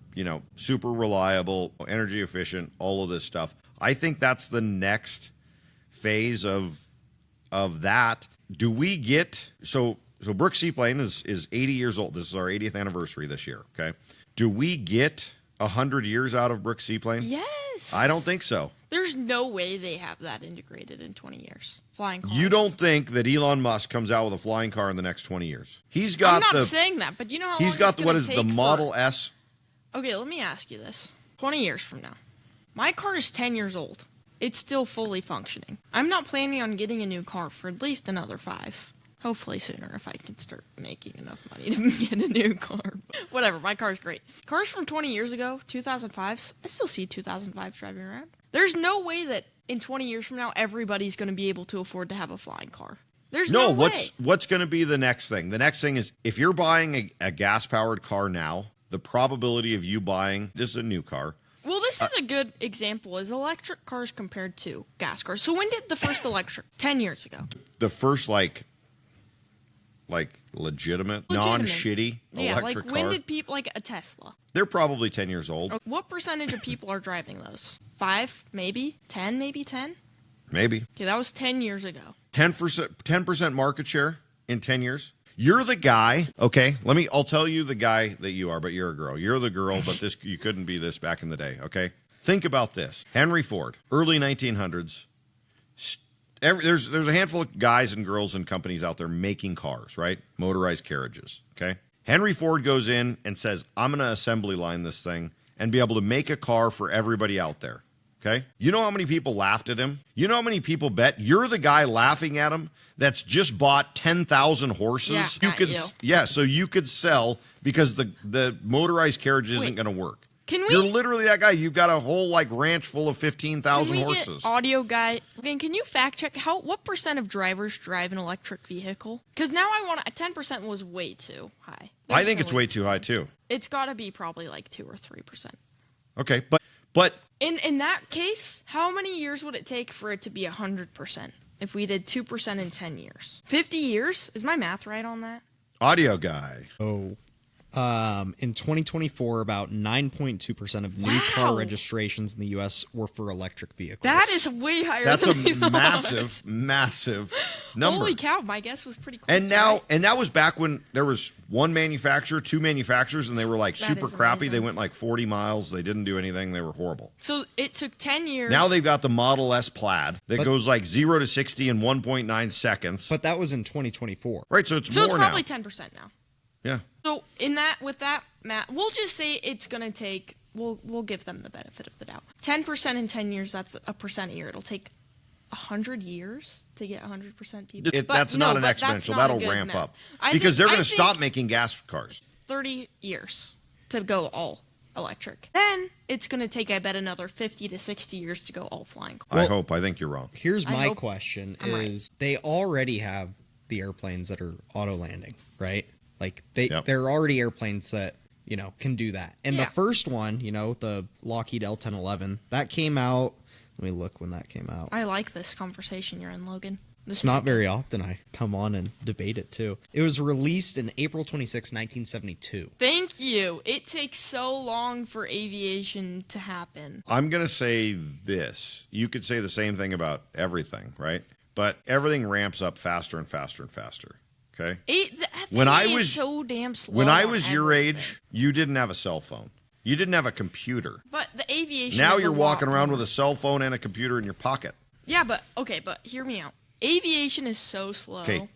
super reliable, energy efficient, all of this stuff. I think that's the next phase of that. Do we get so Brooks Seaplane is 80 years old. This is our 80th anniversary this year. Okay. Do we get 100 years out of Brooks Seaplane? Yes. I don't think so. There's no way they have that integrated in 20 years. Flying cars. You don't think that Elon Musk comes out with a flying car in the next 20 years? He's got I'm not saying that, but you know how long he's got it's what is the Model S? Okay, let me ask you this. 20 years from now, my car is 10 years old. It's still fully functioning. I'm not planning on getting a new car for at least another 5. Hopefully sooner if I can start making enough money to get a new car. Whatever, my car's great. Cars from 20 years ago, 2005s, I still see 2005s driving around. There's no way that in 20 years from now, everybody's going to be able to afford to have a flying car. There's no way. What's going to be the next thing? The next thing is if you're buying a gas-powered car now, the probability of you buying, this is a new car. Well, this is a good example, is electric cars compared to gas cars. So when did the first electric? 10 years ago. The first, like legitimate, non-shitty electric car. When did people, like a Tesla? They're probably 10 years old. What percentage of people are driving those? 5, maybe? 10, maybe 10? Maybe. Okay, that was 10 years ago. 10% market share in 10 years. You're the guy, okay? I'll tell you the guy that you are, but you're a girl. You're the girl, but you couldn't be this back in the day, okay? Think about this. Henry Ford, early 1900s. There's a handful of guys and girls and companies out there making cars, right? Motorized carriages, okay? Henry Ford goes in and says, I'm going to assembly line this thing and be able to make a car for everybody out there, okay? You know how many people laughed at him? You know how many people bet? You're the guy laughing at him that's just bought 10,000 horses. Yeah, so you could sell because the motorized carriage isn't going to work. You're literally that guy. You've got a whole ranch full of 15,000 horses. Audio guy, can you fact check what percent of drivers drive an electric vehicle? Because now 10% was way too high. I think it's way too high too. It's got to be probably like 2 or 3%. Okay, but in that case, how many years would it take for it to be 100%? If we did 2% in 10 years, 50 years. Is my math right on that? Audio guy. Oh. In 2024, about 9.2% of new car registrations in the U.S. were for electric vehicles. That is way higher. That's than a massive number. Holy cow! My guess was pretty close. And that was back when there was one manufacturer, 2 manufacturers, and they were super crappy. Amazing. They went 40 miles. They didn't do anything. They were horrible. So it took 10 years. Now they've got the Model S Plaid that goes 0 to 60 in 1.9 seconds. But that was in 2024. Right, so it's more now. So it's probably 10% now. Yeah. So with that math, we'll just say it's gonna take. We'll give them the benefit of the doubt. 10% in 10 years. That's a percent a year. It'll take 100 years to get 100% people. That's not an exponential. That'll ramp up because they're going to stop making gas cars. 30 years to go all electric. Then it's going to take, I bet, another 50 to 60 years to go all flying cars. I think you're wrong. Here's my question: they already have the airplanes that are auto landing, right? Like they're already airplanes that, can do that. And the first one, the Lockheed L-1011, that came out. Let me look when that came out. I like this conversation you're in, Logan. It's not very often I come on and debate it, too. It was released in April 26, 1972. Thank you. It takes so long for aviation to happen. I'm going to say this. You could say the same thing about everything, right? But everything ramps up faster and faster and faster. Okay. The FAA is so damn slow. When I was your age, you didn't have a cell phone. You didn't have a computer. But the aviation. Now you're walking around with a cell phone and a computer in your pocket. Yeah, but hear me out. Aviation is so slow. Okay.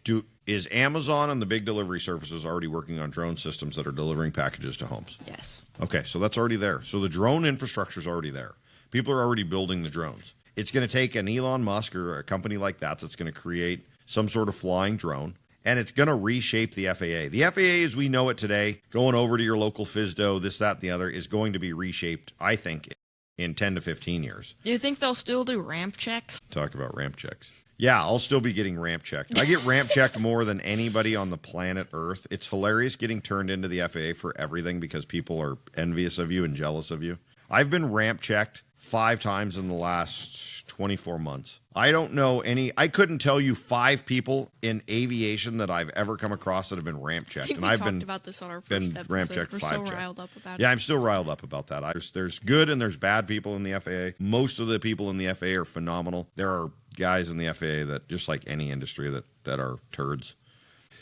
Is Amazon and the big delivery services already working on drone systems that are delivering packages to homes? Yes. Okay, so that's already there. So the drone infrastructure is already there. People are already building the drones. It's going to take an Elon Musk or a company like that's going to create some sort of flying drone. And it's going to reshape the FAA. The FAA, as we know it today, going over to your local FSDO, this, that, and the other, is going to be reshaped, I think, in 10 to 15 years. Do you think they'll still do ramp checks? Talk about ramp checks. Yeah, I'll still be getting ramp checked. I get ramp checked more than anybody on the planet Earth. It's hilarious getting turned into the FAA for everything because people are envious of you and jealous of you. I've been ramp checked 5 times in the last 24 months. I don't know I couldn't tell you 5 people in aviation that I've ever come across that have been ramp checked. And I've talked about this on our first episode. Ramp checked We're 5 so riled up about it. Yeah, I'm still riled up about that. There's good and there's bad people in the FAA. Most of the people in the FAA are phenomenal. There are guys in the FAA that, just like any industry, that are turds.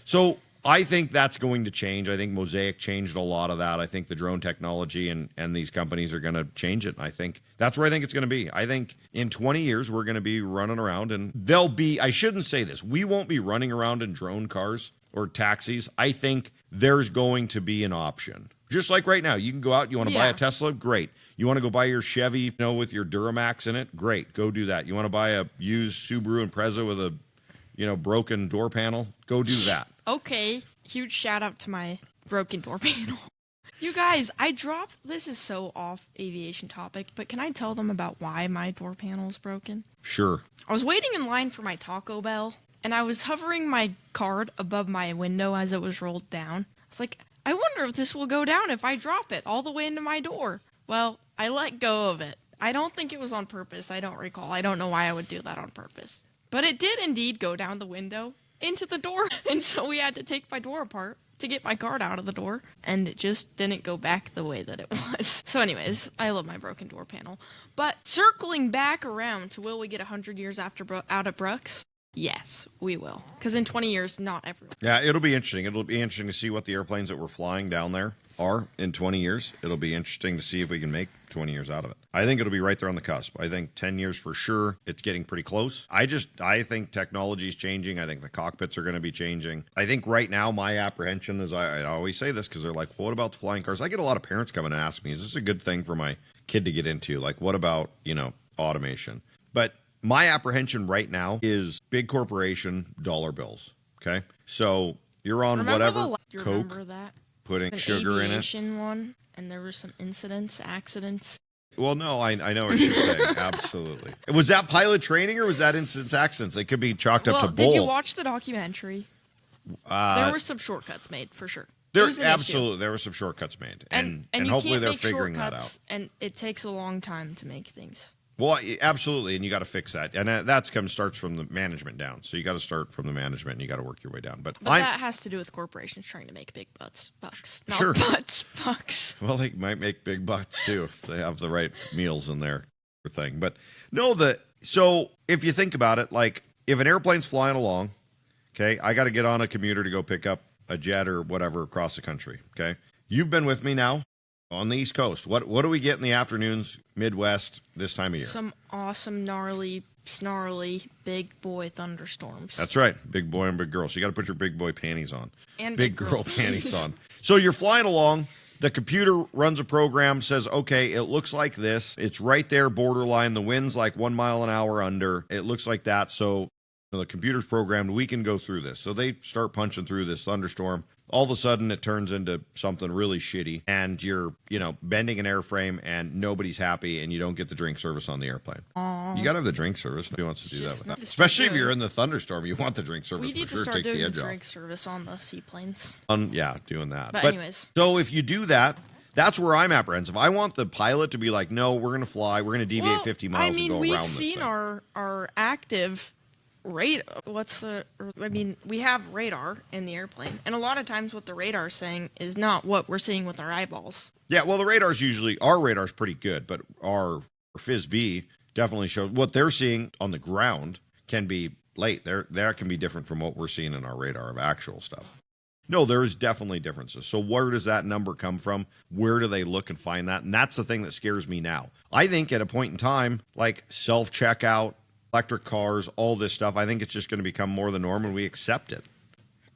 So I think that's going to change. I think Mosaic changed a lot of that. I think the drone technology and these companies are going to change it. I think that's where I think it's going to be. I think in 20 years, we're going to be running around and I shouldn't say this. We won't be running around in drone cars or taxis. I think there's going to be an option. Just like right now, you can go out, you want to buy a Tesla? Great. You want to go buy your Chevy, with your Duramax in it? Great. Go do that. You want to buy a used Subaru Impreza with a broken door panel, go do that. Okay, huge shout out to my broken door panel. You guys, this is so off aviation topic, but can I tell them about why my door panel is broken? Sure. I was waiting in line for my Taco Bell, and I was hovering my card above my window as it was rolled down. I was like, I wonder if this will go down if I drop it all the way into my door. Well, I let go of it. I don't think it was on purpose. I don't recall. I don't know why I would do that on purpose. But it did indeed go down the window into the door, and so we had to take my door apart to get my card out of the door, and it just didn't go back the way that it was. So anyways, I love my broken door panel. But circling back around to will we get 100 years out of Brooks? Yes, we will. Because in 20 years, not everyone. Yeah, it'll be interesting. It'll be interesting to see what the airplanes that were flying down there are in 20 years. It'll be interesting to see if we can make 20 years out of it. I think it'll be right there on the cusp. I think 10 years for sure. It's getting pretty close. I think technology is changing. I think the cockpits are going to be changing. I think right now my apprehension is, I always say this because they're like, what about the flying cars? I get a lot of parents coming and ask me, is this a good thing for my kid to get into? Like, what about, automation? But my apprehension right now is big corporation dollar bills. Okay. So you're on whatever Coke. Remember that? Putting sugar in it. Aviation one, and there were some accidents. Well, no, I know what you're saying. Absolutely. Was that pilot training or was that incidents, accidents? They could be chalked up to both. Did you watch the documentary? There were some shortcuts made, for sure. There were some shortcuts made. And hopefully they're figuring that out. And it takes a long time to make things. Well, absolutely, and you got to fix that, and that starts from the management down. So you got to start from the management, and you got to work your way down. But that has to do with corporations trying to make big bucks, not sure. Bucks. Well, they might make big bucks too if they have the right meals in there, thing. But no, so if you think about it, like if an airplane's flying along, okay, I got to get on a commuter to go pick up a jet or whatever across the country. Okay, you've been with me now. On the East Coast, what do we get in the afternoons, Midwest, this time of year? Some awesome, gnarly, snarly, big boy thunderstorms. That's right, big boy and big girl. So you got to put your big boy panties on. And big girl panties on. So you're flying along. The computer runs a program, says, okay, it looks like this. It's right there, borderline. The wind's like 1 mile an hour under. It looks like that. So the computer's programmed, we can go through this. So they start punching through this thunderstorm. All of a sudden, it turns into something really shitty, and you're, bending an airframe, and nobody's happy, and you don't get the drink service on the airplane. Aww. You got to have the drink service. Nobody wants to do that with that. Especially if you're in the thunderstorm, you want the drink service. We need to start doing the drink service on the seaplanes. Yeah, doing that. But anyways. So if you do that, that's where I'm apprehensive. I want the pilot to be like, no, we're going to fly. We're going to deviate 50 miles and go around this thing. We've seen our active radar. We have radar in the airplane, and a lot of times what the radar is saying is not what we're seeing with our eyeballs. Yeah, well, our radar's pretty good, but our FISB definitely shows what they're seeing on the ground can be late. That can be different from what we're seeing in our radar of actual stuff. No, there's definitely differences. So where does that number come from? Where do they look and find that? And that's the thing that scares me now. I think at a point in time, like self-checkout, electric cars, all this stuff, I think it's just going to become more the norm and we accept it.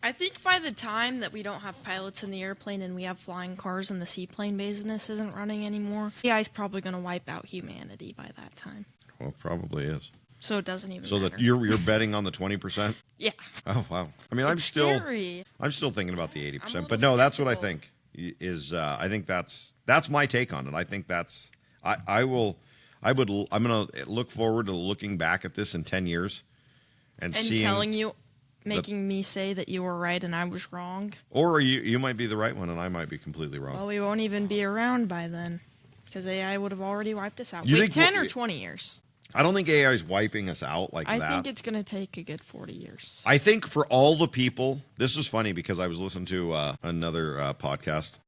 I think by the time that we don't have pilots in the airplane and we have flying cars and the seaplane business isn't running anymore, AI is probably going to wipe out humanity by that time. Well, it probably is. So it doesn't even matter. So that you're betting on the 20%? Yeah. Oh, wow. I mean, I'm still thinking about the 80%, but no, that's what I think is, I think that's my take on it. I think I'm going to look forward to looking back at this in 10 years and seeing. Telling you, making me say that you were right and I was wrong. Or you might be the right one and I might be completely wrong. Well, we won't even be around by then because AI would have already wiped us out. Wait, 10 or 20 years? I don't think AI is wiping us out like that. I think it's going to take a good 40 years. I think for all the people, this is funny because I was listening to another podcast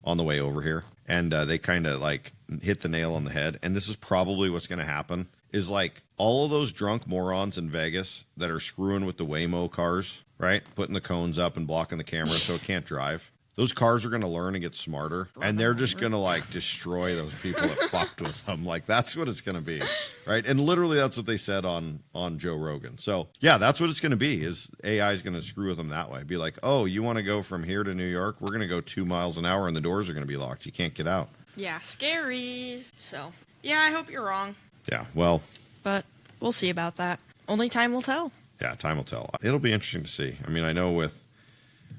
on the way over here, and they kind of like hit the nail on the head. And this is probably what's going to happen is like all of those drunk morons in Vegas that are screwing with the Waymo cars, right? Putting the cones up and blocking the camera so it can't drive. Those cars are going to learn and get smarter, and they're just going to like destroy those people that fucked with them. Like that's what it's going to be, right? And literally that's what they said on Joe Rogan. So yeah, that's what it's going to be is AI is going to screw with them that way. Be like, oh, you want to go from here to New York? We're going to go 2 miles an hour and the doors are going to be locked. You can't get out. Yeah, scary. So yeah, I hope you're wrong. Yeah, well. But we'll see about that. Only time will tell. Yeah, time will tell. It'll be interesting to see. I mean, I know with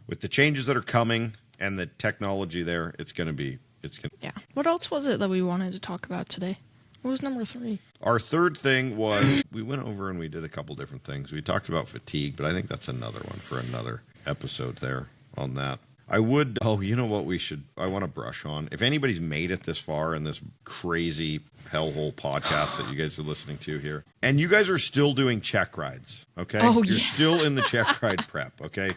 the changes that are coming and the technology there, it's going to. Yeah. What else was it that we wanted to talk about today? What was number 3? Our third thing was we went over and we did a couple different things. We talked about fatigue, but I think that's another one for another episode there on that. You know what I want to brush on. If anybody's made it this far in this crazy hellhole podcast that you guys are listening to here, and you guys are still doing check rides, okay? Oh, You're yeah. still in the check ride prep, okay?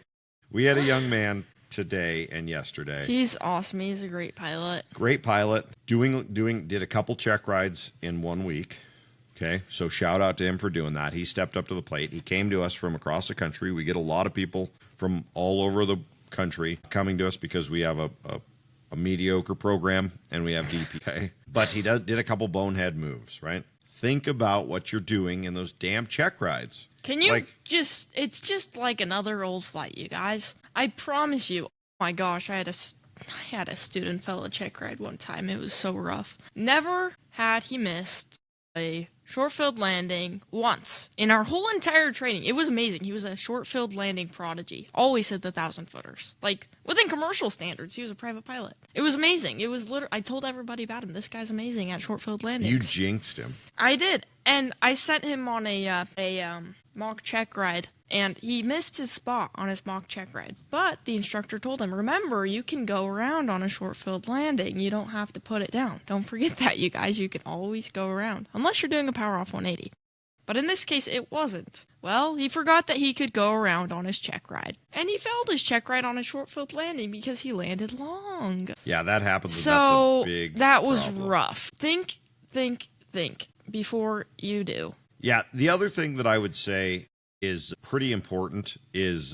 We had a young man today and yesterday. He's awesome. He's a great pilot. Great pilot. Did a couple check rides in 1 week. Okay, so shout out to him for doing that. He stepped up to the plate. He came to us from across the country. We get a lot of people from all over the country coming to us because we have a mediocre program and we have DPA. But he did a couple bonehead moves, right? Think about what you're doing in those damn check rides. Can you it's just like another old flight, you guys. I promise you. Oh my gosh, I had a student fellow check ride one time. It was so rough. Never had he missed a short field landing once in our whole entire training. It was amazing. He was a short field landing prodigy. Always hit the 1,000-footers. Like, within commercial standards, he was a private pilot. It was amazing. It was I told everybody about him. This guy's amazing at short field landings. You jinxed him. I did. And I sent him on a mock check ride, and he missed his spot on his mock check ride. But the instructor told him, remember, you can go around on a short field landing. You don't have to put it down. Don't forget that, you guys. You can always go around, unless you're doing a power off 180. But in this case, it wasn't. Well, he forgot that he could go around on his check ride. And he failed his check ride on a short field landing because he landed long. Yeah, that happens. So that's a big that was problem. rough. Think before you do. Yeah, the other thing that I would say is pretty important is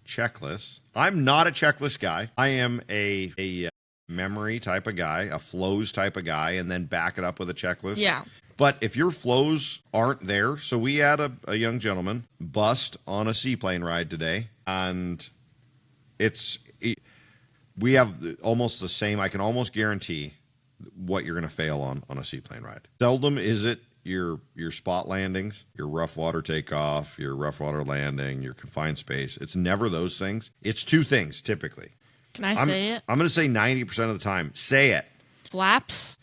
checklists. I'm not a checklist guy. I am a memory type of guy, a flows type of guy, and then back it up with a checklist. Yeah. But if your flows aren't there, so we had a young gentleman bust on a seaplane ride today, and we have almost the same. I can almost guarantee what you're going to fail on a seaplane ride. Seldom is it your spot landings, your rough water takeoff, your rough water landing, your confined space. It's never those things. It's two things typically. Can I say it? I'm going to say 90% of the time. Say it. Flaps.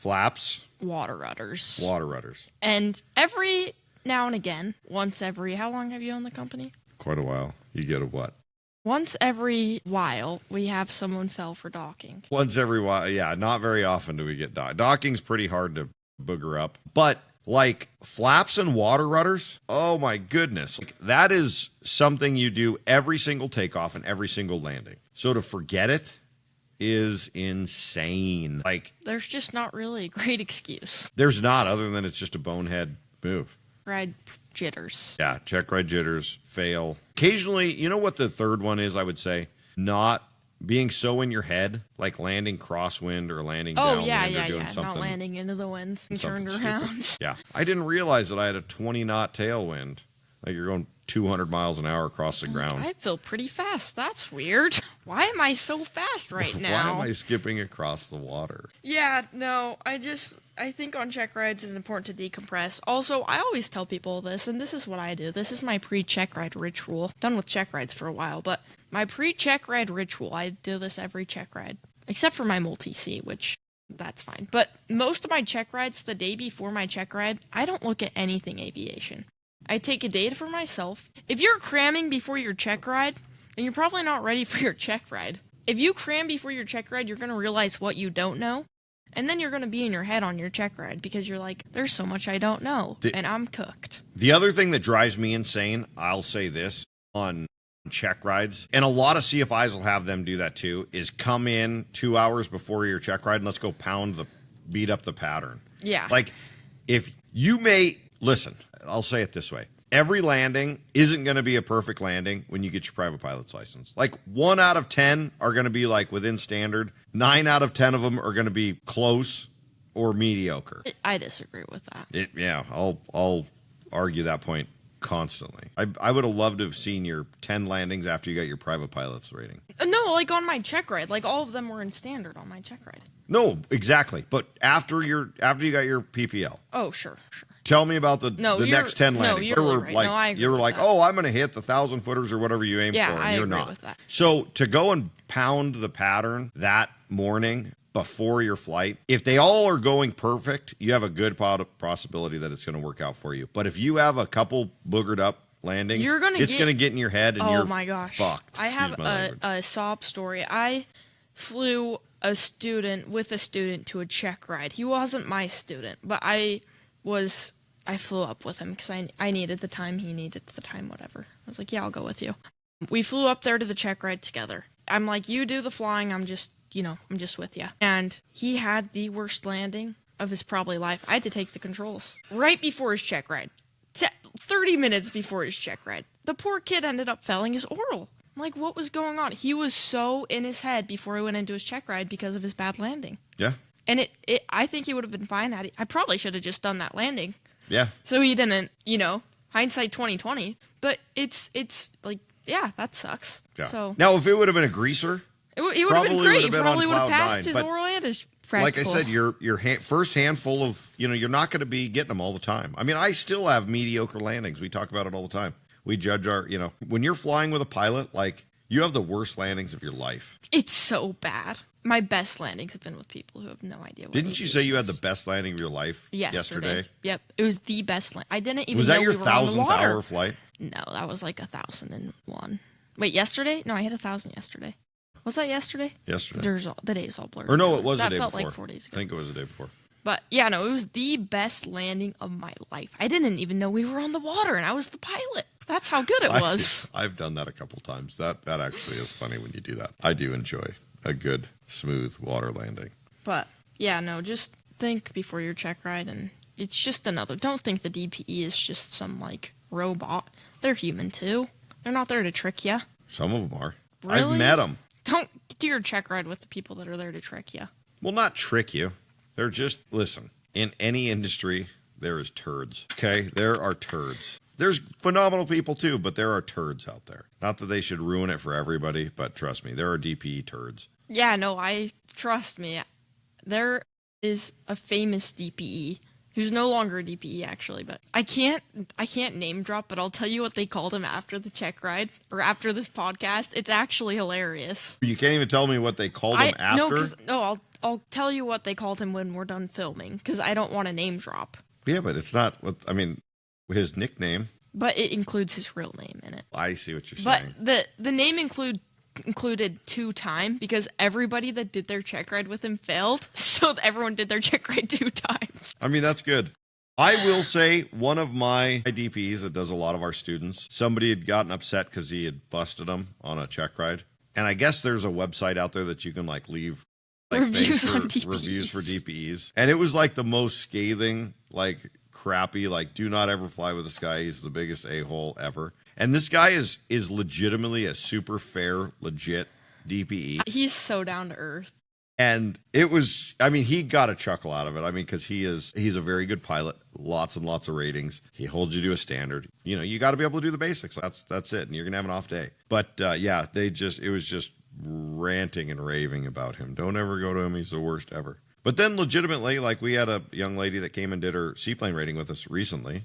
Water rudders. And every now and again, once every, how long have you owned the company? Quite a while. You get a what? Once every while, we have someone fell for docking. Once every while. Yeah, not very often do we get docking's pretty hard to booger up. But like flaps and water rudders, oh my goodness. Like, that is something you do every single takeoff and every single landing. So to forget it is insane. Like, there's just not really a great excuse. There's not, other than it's just a bonehead move. Ride jitters. Yeah, check ride jitters, fail. Occasionally, you know what the third one is, I would say? Not being so in your head, like landing crosswind or landing downwind or doing something. Not landing into the wind and turned stupid. around. Yeah. I didn't realize that I had a 20-knot tailwind. Like you're going 200 miles an hour across the ground. I feel pretty fast. That's weird. Why am I so fast right now? Why am I skipping across the water? Yeah, no, I think on check rides it's important to decompress. Also, I always tell people this, and this is what I do. This is my pre-check ride ritual. Done with check rides for a while, but my pre-check ride ritual, I do this every check ride. Except for my multi-seat, which that's fine. But most of my check rides, the day before my check ride, I don't look at anything aviation. I take a day for myself. If you're cramming before your check ride, then you're probably not ready for your check ride. If you cram before your check ride, you're going to realize what you don't know. And then you're going to be in your head on your check ride because you're like, there's so much I don't know, and I'm cooked. The other thing that drives me insane, I'll say this, on check rides, and a lot of CFIs will have them do that too, is come in 2 hours before your check ride and let's go beat up the pattern. Yeah. Like, if you listen, I'll say it this way. Every landing isn't going to be a perfect landing when you get your private pilot's license. Like 1 out of 10 are going to be like within standard. 9 out of 10 of them are going to be close or mediocre. I disagree with that. I'll argue that point constantly. I would have loved to have seen your 10 landings after you got your private pilot's rating. No, like on my check ride. Like all of them were in standard on my check ride. No, exactly. But after you got your PPL. Oh, sure. Tell me about the you're- next 10 no, landings. you're You were right. like, No, I agree you were with like, that. oh, I'm going to hit the 1,000 footers or whatever you aim Yeah, for, and I you're agree not. with that. So to go and pound the pattern that morning before your flight, if they all are going perfect, you have a good possibility that it's going to work out for you. But if you have a couple boogered up landings, it's going to get in your head, and you're my gosh. fucked. I have Excuse my language. a sob story. I flew a student to a check ride. He wasn't my student, but I flew up with him because I needed the time, he needed the time, whatever. I was like, yeah, I'll go with you. We flew up there to the check ride together. I'm like, you do the flying, I'm just with you. And he had the worst landing of his probably life. I had to take the controls right before his check ride. 30 minutes before his check ride. The poor kid ended up failing his oral. I'm like, what was going on? He was so in his head before he went into his check ride because of his bad landing. Yeah. And I think he would have been fine at it. I probably should have just done that landing. Yeah. So he didn't, hindsight 2020. But it's like, yeah, that sucks. Yeah. So now, if it would have been a greaser, he would have been probably great. would He have been probably on would have cloud passed nine, his but oral and his like practical. I said, your first handful of, you're not going to be getting them all the time. I mean, I still have mediocre landings. We talk about it all the time. We judge our, when you're flying with a pilot, like, you have the worst landings of your life. It's so bad. My best landings have been with people who have no idea what Didn't you say you had aviation the best landing of your life yesterday? Yep. It was the best I didn't even Was know that your we were on the 1,000th water. hour flight? No, that was like 1,001. Wait, yesterday? No, I hit 1,000 yesterday. Was that yesterday? Yesterday. The day's all blurred. Or no, together. it was that the day felt before. like 4 days I ago. think it was the day before. But yeah, no, it was the best landing of my life. I didn't even know we were on the water, and I was the pilot. That's how good it was. I've done that a couple times. That actually is funny when you do that. I do enjoy a good, smooth water landing. But yeah, no, just think before your check ride, and it's just another. Don't think the DPE is just some like robot. They're human too. They're not there to trick you. Some of them are. Really? I've met them. Don't do your check ride with the people that are there to trick you. Well, not trick you. They're just, listen, in any industry, there is turds. Okay? There are turds. There's phenomenal people too, but there are turds out there. Not that they should ruin it for everybody, but trust me, there are DPE turds. Yeah, no, trust me. There is a famous DPE who's no longer a DPE actually, but I can't name drop, but I'll tell you what they called him after the check ride or after this podcast. It's actually hilarious. You can't even tell me what they called him after? I'll tell you what they called him when we're done filming because I don't want to name drop. Yeah, but it's not, his nickname. But it includes his real name in it. I see what you're But saying. the name included 2 times because everybody that did their check ride with him failed, so everyone did their check ride 2 times. I mean, that's good. I will say one of my DPs that does a lot of our students, somebody had gotten upset because he had busted them on a check ride. And I guess there's a website out there that you can leave Reviews things on for, DPEs. reviews for DPEs. And it was the most scathing, crappy, do not ever fly with this guy. He's the biggest a-hole ever. And this guy is legitimately a super fair, legit DPE. He's so down to earth. And it was, he got a chuckle out of it. Because he's a very good pilot, lots and lots of ratings. He holds you to a standard. You got to be able to do the basics. That's it. And you're going to have an off day. But yeah, it was just ranting and raving about him. Don't ever go to him. He's the worst ever. But then legitimately, we had a young lady that came and did her seaplane rating with us recently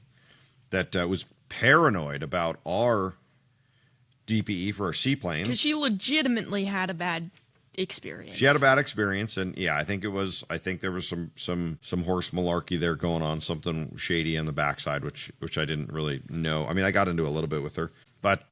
that was paranoid about our DPE for our seaplanes. Because she legitimately had a bad experience. She had a bad experience, and yeah, I think there was some horse malarkey there going on, something shady on the backside, which I didn't really know. I got into a little bit with her, but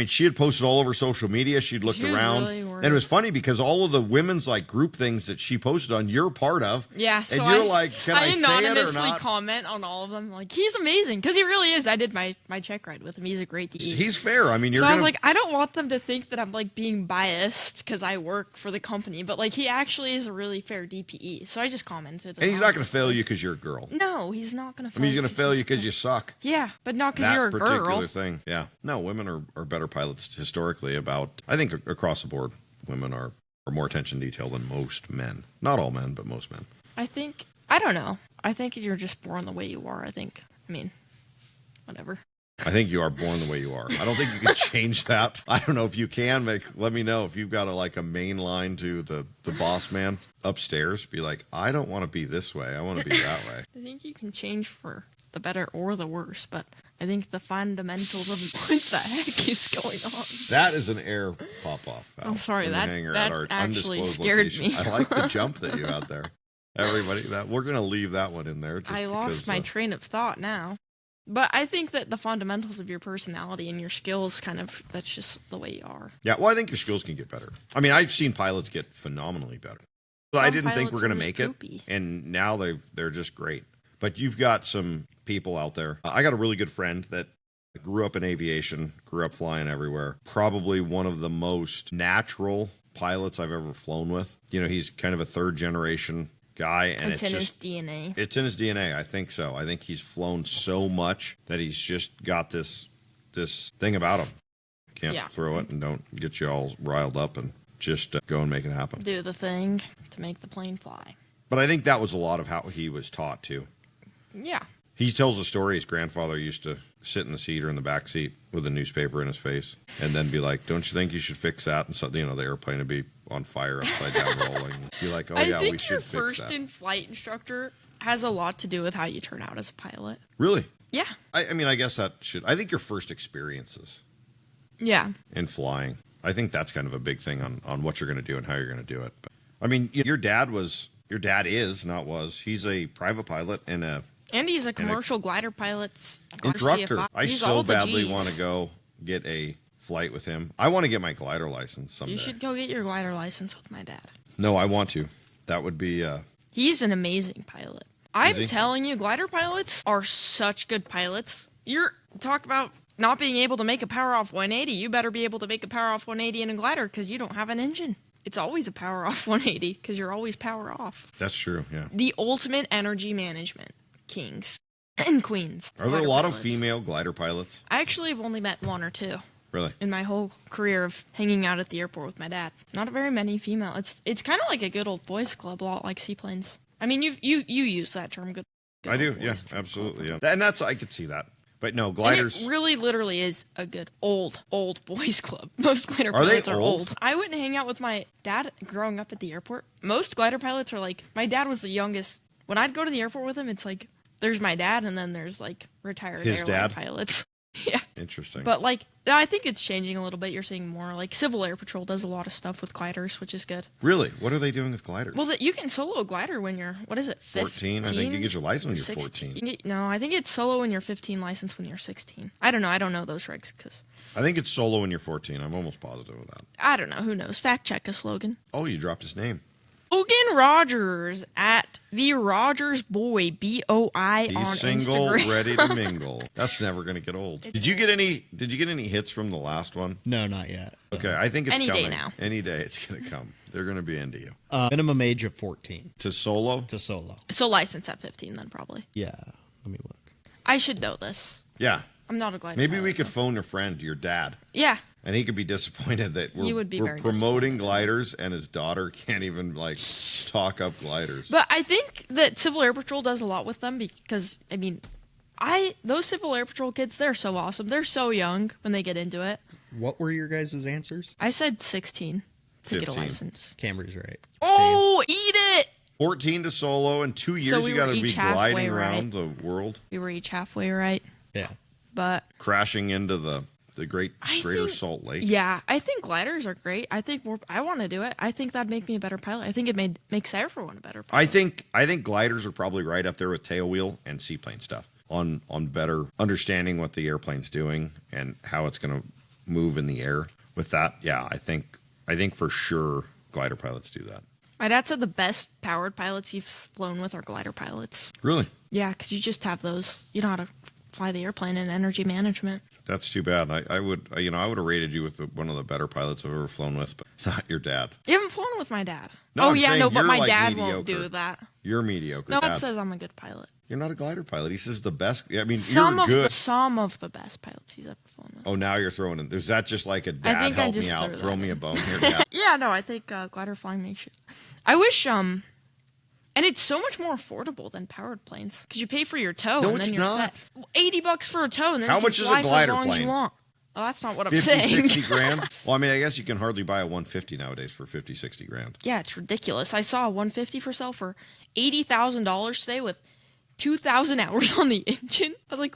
she had posted all over social media. She'd looked around, really worried. and it was funny because all of the women's group things that she posted on, you're part of. Yeah, so and you're can I say it or anonymously not? comment on all of them. He's amazing because he really is. I did my check ride with him. He's a great DE. He's fair. You're so I was I don't want them to think that I'm being biased because I work for the company, but he actually is a really fair DPE. So I just commented. and he's not going to fail you because you're a girl. No, he's not going to fail. He's going to fail you because you suck. Yeah, but not because you're a That particular girl. thing. Yeah. No, women are better pilots historically I think across the board, women are more attention to detail than most men. Not all men, but most men. I don't know. I think you're just born the way you are. Whatever. I think you are born the way you are. I don't think you can change that. I don't know if you can. Let me know if you've got a main line to the boss man upstairs. Be I don't want to be this way. I want to be that way. I think you can change for the better or the worse, but I think the fundamentals of what the heck is going on. That is an air pop-off. I'm sorry, that actually undisclosed scared location. me. I like the jump that you had there. Everybody, we're going to leave that one in there. I lost my train of thought now. But I think that the fundamentals of your personality and your skills that's just the way you are. Yeah, well, I think your skills can get better. I mean, I've seen pilots get phenomenally better. I didn't think we're going to make it, and now they're just great. But you've got some people out there. I got a really good friend that grew up in aviation, grew up flying everywhere. Probably one of the most natural pilots I've ever flown with. You know, he's kind of a third generation guy, and it's in his DNA. It's in his DNA. I think so. I think he's flown so much that he's just got this thing about him. Can't throw it and don't get you all riled up and just go and make it happen. Do the thing to make the plane fly. But I think that was a lot of how he was taught too. Yeah. He tells a story. His grandfather used to sit in the seat or in the back seat with a newspaper in his face and then be like, "Don't you think you should fix that?" And so, the airplane would be on fire, upside down, rolling. Be like, "Oh yeah, we should fix that." I think your first in-flight instructor has a lot to do with how you turn out as a pilot. Really? Yeah. I mean, I guess I think your first experiences. Yeah. In flying. I think that's kind of a big thing on what you're going to do and how you're going to do it. But, I mean, your dad is, not was. He's a private pilot and he's a commercial glider pilot's instructor. CFI. I so badly want to go get a flight with him. I want to get my glider license someday. You should go get your glider license with my dad. No, I want to. That would be... He's an amazing pilot. I'm telling you, glider pilots are such good pilots. Talk about not being able to make a power off 180. You better be able to make a power off 180 in a glider because you don't have an engine. It's always a power off 180 because you're always power off. That's true, yeah. The ultimate energy management kings and queens. Are there a lot of female glider pilots? I actually have only met one or two. Really? In my whole career of hanging out at the airport with my dad. Not very many female. It's kind of like a good old boys club, a lot like seaplanes. I mean, you use that term, good I do, yeah, absolutely, yeah. And I could see that. But no, gliders... And it really literally is a good old boys club. Most glider pilots are old. I wouldn't hang out with my dad growing up at the airport. Most glider pilots are like... My dad was the youngest. When I'd go to the airport with him, it's like... There's my dad, and then there's like retired airline pilots. Yeah. Interesting. But like, I think it's changing a little bit. You're seeing more. Like, Civil Air Patrol does a lot of stuff with gliders, which is good. Really? What are they doing with gliders? Well, you can solo a glider when you're, 14? I think you get your license when you're 14. No, I think it's solo when you're 15, license when you're 16. I don't know. I don't know those regs because... I think it's solo when you're 14. I'm almost positive of that. I don't know. Who knows? Fact check us, Logan. Oh, you dropped his name. Logan Rogers at the Rogers Boy BOI on Instagram. He's single, ready to mingle. That's never going to get old. Did you get any hits from the last one? No, not yet. Okay, I think it's any coming. Day now. Any day it's going to come. They're going to be into you. Minimum age of 14. To solo? To solo. So license at 15 then probably. Yeah. Let me look. I should know this. Yeah. I'm not a glider Maybe pilot, we could phone a friend, your dad. Yeah. And he could be disappointed that we're disappointed. promoting gliders and his daughter can't even talk up gliders. But I think that Civil Air Patrol does a lot with them because, I mean, those Civil Air Patrol kids, they're so awesome. They're so young when they get into it. What were your guys' answers? I said 16 to 15. get a license. Camry's right. Oh, eat it! 14 to solo, and 2 years you got to be gliding around the world. We were each halfway right. Yeah. But crashing into the Greater Salt Lake. Yeah, I think gliders are great. I want to do it. I think that'd make me a better pilot. I think it makes everyone a better pilot. I think gliders are probably right up there with tail wheel and seaplane stuff on better understanding what the airplane's doing and how it's going to move in the air. With that, yeah, I think for sure glider pilots do that. My dad said the best powered pilots he's flown with are glider pilots. Really? Yeah, because you just have those. You know how to fly the airplane and energy management. That's too bad. I would have rated you with one of the better pilots I've ever flown with, but not your dad. You haven't flown with my dad. No, but my dad mediocre. won't do that. You're mediocre. No Dad. one says I'm a good pilot. You're not a glider pilot. He says the best. I mean, some you're good. Some of the best pilots he's ever flown with. Oh, now you're throwing in. Is that just like a dad help me out? Throw me a bone here. Dad. Yeah, no, I think glider flying makes you. I wish and it's so much more affordable than powered planes because you pay for your tow and then you're set. $80 for a tow and then how you much can is fly a glider for as long plane? as you want. Well, that's not what I'm 50, saying. 60 grand? Well, I mean, I guess you can hardly buy a 150 nowadays for 50, 60 grand. Yeah, it's ridiculous. I saw a 150 for sale for $80,000 today with 2,000 hours on the engine. I was like,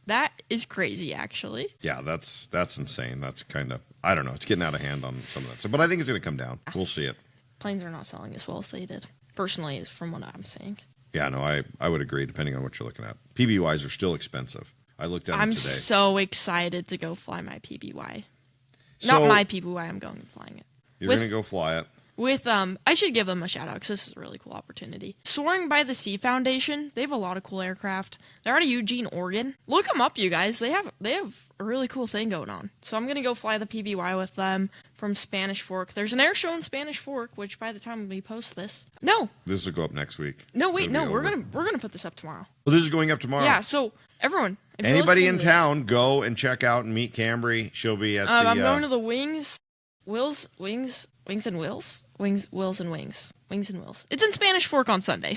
that is crazy, actually. Yeah, that's insane. That's kind of, I don't know. It's getting out of hand on some of that stuff. But I think it's going to come down. We'll see it. Planes are not selling as well as they did. Personally, from what I'm seeing. Yeah, no, I would agree, depending on what you're looking at. PBYs are still expensive. I looked at them I'm today. so excited to go fly my PBY. So, Not my PBY, I'm going to flying it. You're going to go fly it. With I should give them a shout out because this is a really cool opportunity. Soaring by the Sea Foundation, they have a lot of cool aircraft. They're out of Eugene, Oregon. Look them up, you guys. They have a really cool thing going on. So I'm gonna go fly the PBY with them from Spanish Fork. There's an air show in Spanish Fork, which by the time we post this, This will go up next week. no, wait, It'll no, be we're over. gonna put this up tomorrow. Well, this is going up tomorrow. Yeah, so everyone, if you're Anybody listening in to this, town, go and check out and meet Cambry. She'll be at the. I'm going to the Wings and Wheels. It's in Spanish Fork on Sunday.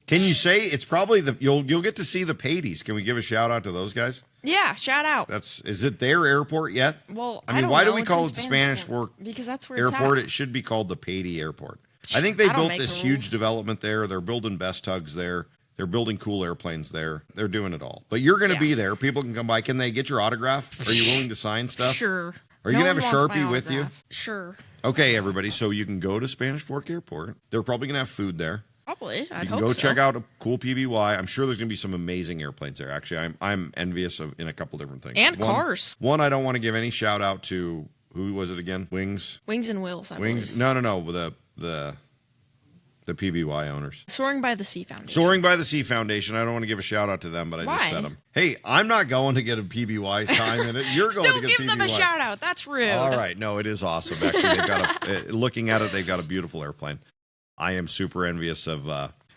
Can you say it's probably you'll get to see the Padies? Can we give a shout out to those guys? Yeah, shout out. Is it their airport yet? Well, I mean, don't why do know. we It's call in it the Spanish Fork Because that's where it's Airport? at. It should be called the Pady Airport. I think they I don't built make this the huge rules. development there. They're building best tugs there. They're building cool airplanes there. They're doing it all. But you're going to Yeah. be there. People can come by. Can they get your autograph? Are you willing to sign stuff? Sure. Are you No going to one have a wants my Sharpie with you? autograph. Sure. Okay, everybody. So you can go to Spanish Fork Airport. They're probably going to have food there. Probably. I'd You can hope go so. check out a cool PBY. I'm sure there's going to be some amazing airplanes there. Actually, I'm envious of in a couple different things. And cars. One, I don't want to give any shout out to who was it again? Wings. Wings and Wheels, I Wings. believe. No. The PBY owners. Soaring by the Sea Foundation. Soaring by the Sea Foundation. I don't want to give a shout out to them, but I just Why? said them. Hey, I'm not going to get a PBY time in it. You're going Still to get give a PBY. them a shout out. That's rude. All right. No, it is awesome. Actually, they've got looking at it, they've got a beautiful airplane. I am super envious of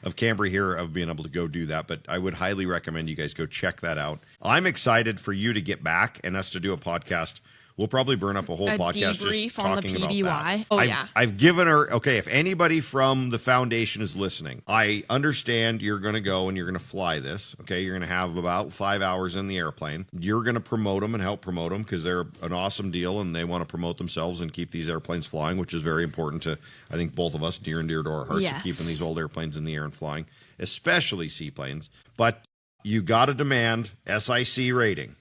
Cambry here of being able to go do that, but I would highly recommend you guys go check that out. I'm excited for you to get back and us to do a podcast. We'll probably burn up a whole A podcast debrief just on the talking about PBY. that. Oh, I've, yeah. I've given her, okay, if anybody from the foundation is listening, I understand you're going to go and you're going to fly this. Okay, you're going to have about 5 hours in the airplane. You're going to promote them and help promote them because they're an awesome deal and they want to promote themselves and keep these airplanes flying, which is very important to, I think, both of us, near and dear to our hearts, Yes. of keeping these old airplanes in the air and flying, especially seaplanes. But you got to demand SIC rating.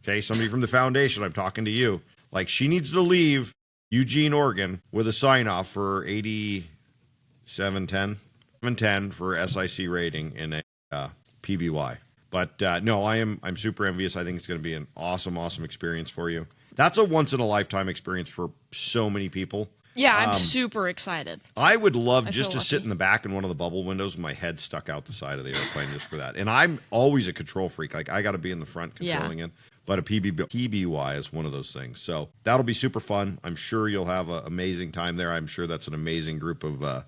Okay, somebody from the foundation, I'm talking to you. Like, she needs to leave Eugene, Oregon with a sign-off for 710 for SIC rating in a PBY. But no, I'm super envious. I think it's going to be an awesome experience for you. That's a once-in-a-lifetime experience for so many people. Yeah, I'm super excited. I would love I just to feel sit lucky. in the back in one of the bubble windows with my head stuck out the side of the airplane just for that. And I'm always a control freak. Like, I got to be in the front controlling it. But a PBY is one of those things. So that'll be super fun. I'm sure you'll have an amazing time there. I'm sure that's an amazing group of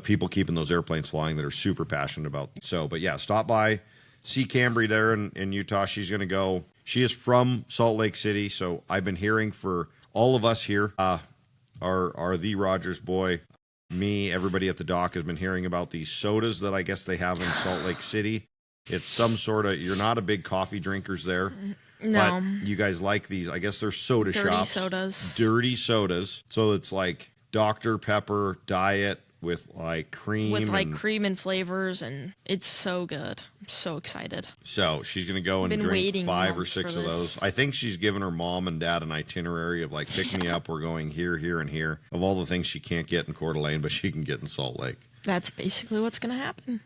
people keeping those airplanes flying that are super passionate about. So, but yeah, stop by, see Cambry there in Utah. She's going to go. She is from Salt Lake City. So I've been hearing for all of us here, our The Rogers boy, me, everybody at the dock has been hearing about these sodas that I guess they have in Salt Lake City. It's some sort of, you're not a big coffee drinkers there. No. But you guys like these. I guess they're soda Dirty shops. sodas. Dirty sodas. So it's like Dr. Pepper diet with like cream. With like and- cream and flavors, and it's so good. I'm so excited. So she's going to go and Been drink waiting 5 or months 6 for of this. those. I think she's given her mom and dad an itinerary of like, pick me up. We're going here, here, and here. Of all the things she can't get in Coeur d'Alene, but she can get in Salt Lake. That's basically what's going to happen.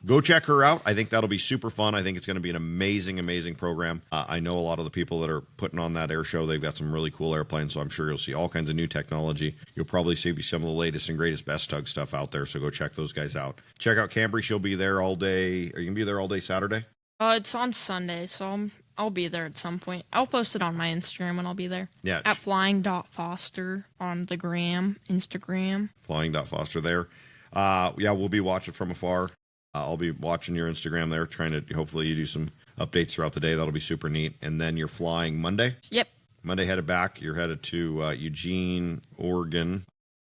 Go check her out. I think that'll be super fun. I think it's going to be an amazing program. I know a lot of the people that are putting on that air show. They've got some really cool airplanes, so I'm sure you'll see all kinds of new technology. You'll probably see some of the latest and greatest best tug stuff out there, so go check those guys out. Check out Cambry. She'll be there all day. Are you going to be there all day Saturday? It's on Sunday, so I'll be there at some point. I'll post it on my Instagram when I'll be there. Yeah. At flying.foster on the Instagram. Flying.foster there. Yeah, we'll be watching from afar. I'll be watching your Instagram there, trying to hopefully you do some updates throughout the day. That'll be super neat. And then you're flying Monday. Yep. Monday headed back. You're headed to Eugene, Oregon,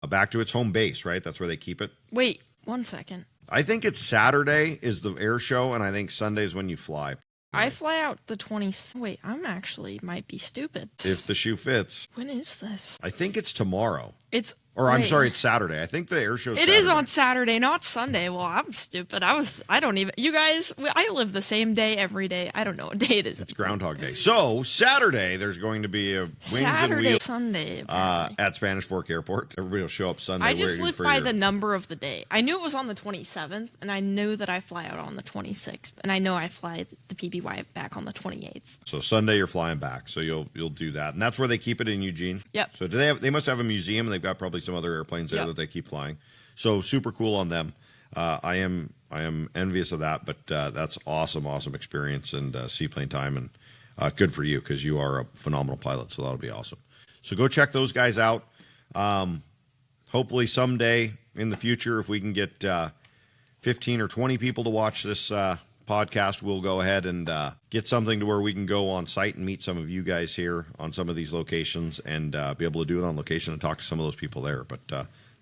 back to its home base, right? That's where they keep it. Wait, 1 second. I think it's Saturday is the air show, and I think Sunday is when you fly. I fly out the 20th. Wait, I'm actually might be stupid. If the shoe fits. When is this? I think it's tomorrow. It's I'm wait. sorry, it's Saturday. I think the air show. It is on Saturday, not Sunday. Well, I'm stupid. I don't even. You guys, I live the same day every day. I don't know what day it is. It's Groundhog Day. So Saturday, there's going to be a Wings Saturday, and Wheels Sunday at Spanish Fork Airport. Everybody will show up Sunday. I just waiting live for by your- the number of the day. I knew it was on the 27th, and I knew that I fly out on the 26th, and I know I fly the PBY back on the 28th. So Sunday you're flying back. So you'll do that, and that's where they keep it in Eugene. Yep. So do they have? They must have a museum, and they've got probably some other airplanes there Yep. that they keep flying. So super cool on them. I am envious of that, but that's awesome experience and seaplane time, and good for you because you are a phenomenal pilot. So that'll be awesome. So go check those guys out. Hopefully someday in the future, if we can get 15 or 20 people to watch this podcast, we'll go ahead and get something to where we can go on site and meet some of you guys here on some of these locations and be able to do it on location and talk to some of those people there. But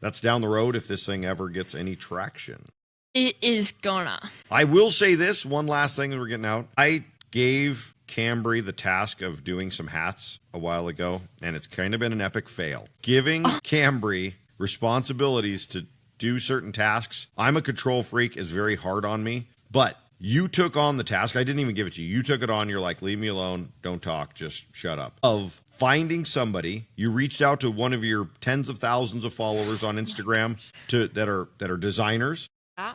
that's down the road if this thing ever gets any traction. It is gonna. I will say this one last thing as we're getting out. I gave Cambry the task of doing some hats a while ago, and it's kind of been an epic fail. Giving Cambry responsibilities to do certain tasks. I'm a control freak, is very hard on me, but you took on the task. I didn't even give it to you. You took it on. You're like, leave me alone. Don't talk. Just shut up. Of finding somebody, you reached out to one of your tens of thousands of followers on Instagram that are designers.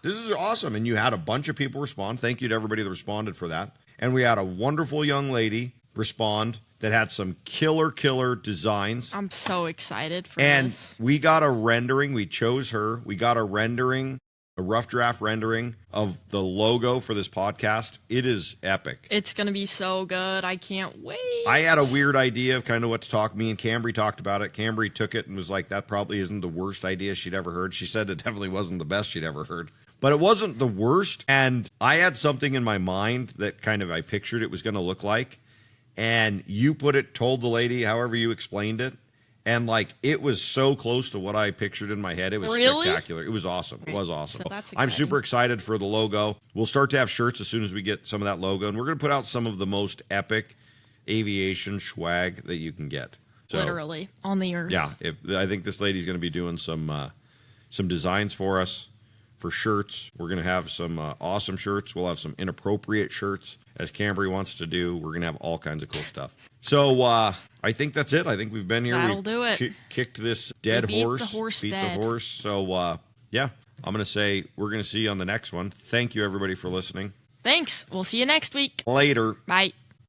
This is awesome. And you had a bunch of people respond. Thank you to everybody that responded for that. And we had a wonderful young lady respond that had some killer designs. I'm so excited for And this. we got a rendering. We chose her. We got a rendering, a rough draft rendering of the logo for this podcast. It is epic. It's gonna be so good. I can't wait. I had a weird idea of kind of what to talk. Me and Cambry talked about it. Cambry took it and was like, that probably isn't the worst idea she'd ever heard. She said it definitely wasn't the best she'd ever heard. But it wasn't the worst. And I had something in my mind that kind of I pictured it was going to look like. And you told the lady however you explained it. And like it was so close to what I pictured in my head. It was spectacular. It was awesome. It was awesome. So that's I'm exciting. super excited for the logo. We'll start to have shirts as soon as we get some of that logo. And we're going to put out some of the most epic aviation swag that you can get. So, Literally on the earth. yeah, I think this lady's going to be doing some designs for us for shirts. We're going to have some awesome shirts. We'll have some inappropriate shirts, as Cambry wants to do. We're going to have all kinds of cool stuff. So I think that's it. I think we've been here. That'll We've do it. Kicked this dead beat the horse. horse Beat dead. the horse. So yeah, I'm going to say we're going to see you on the next one. Thank you, everybody, for listening. Thanks. We'll see you next week. Later. Bye.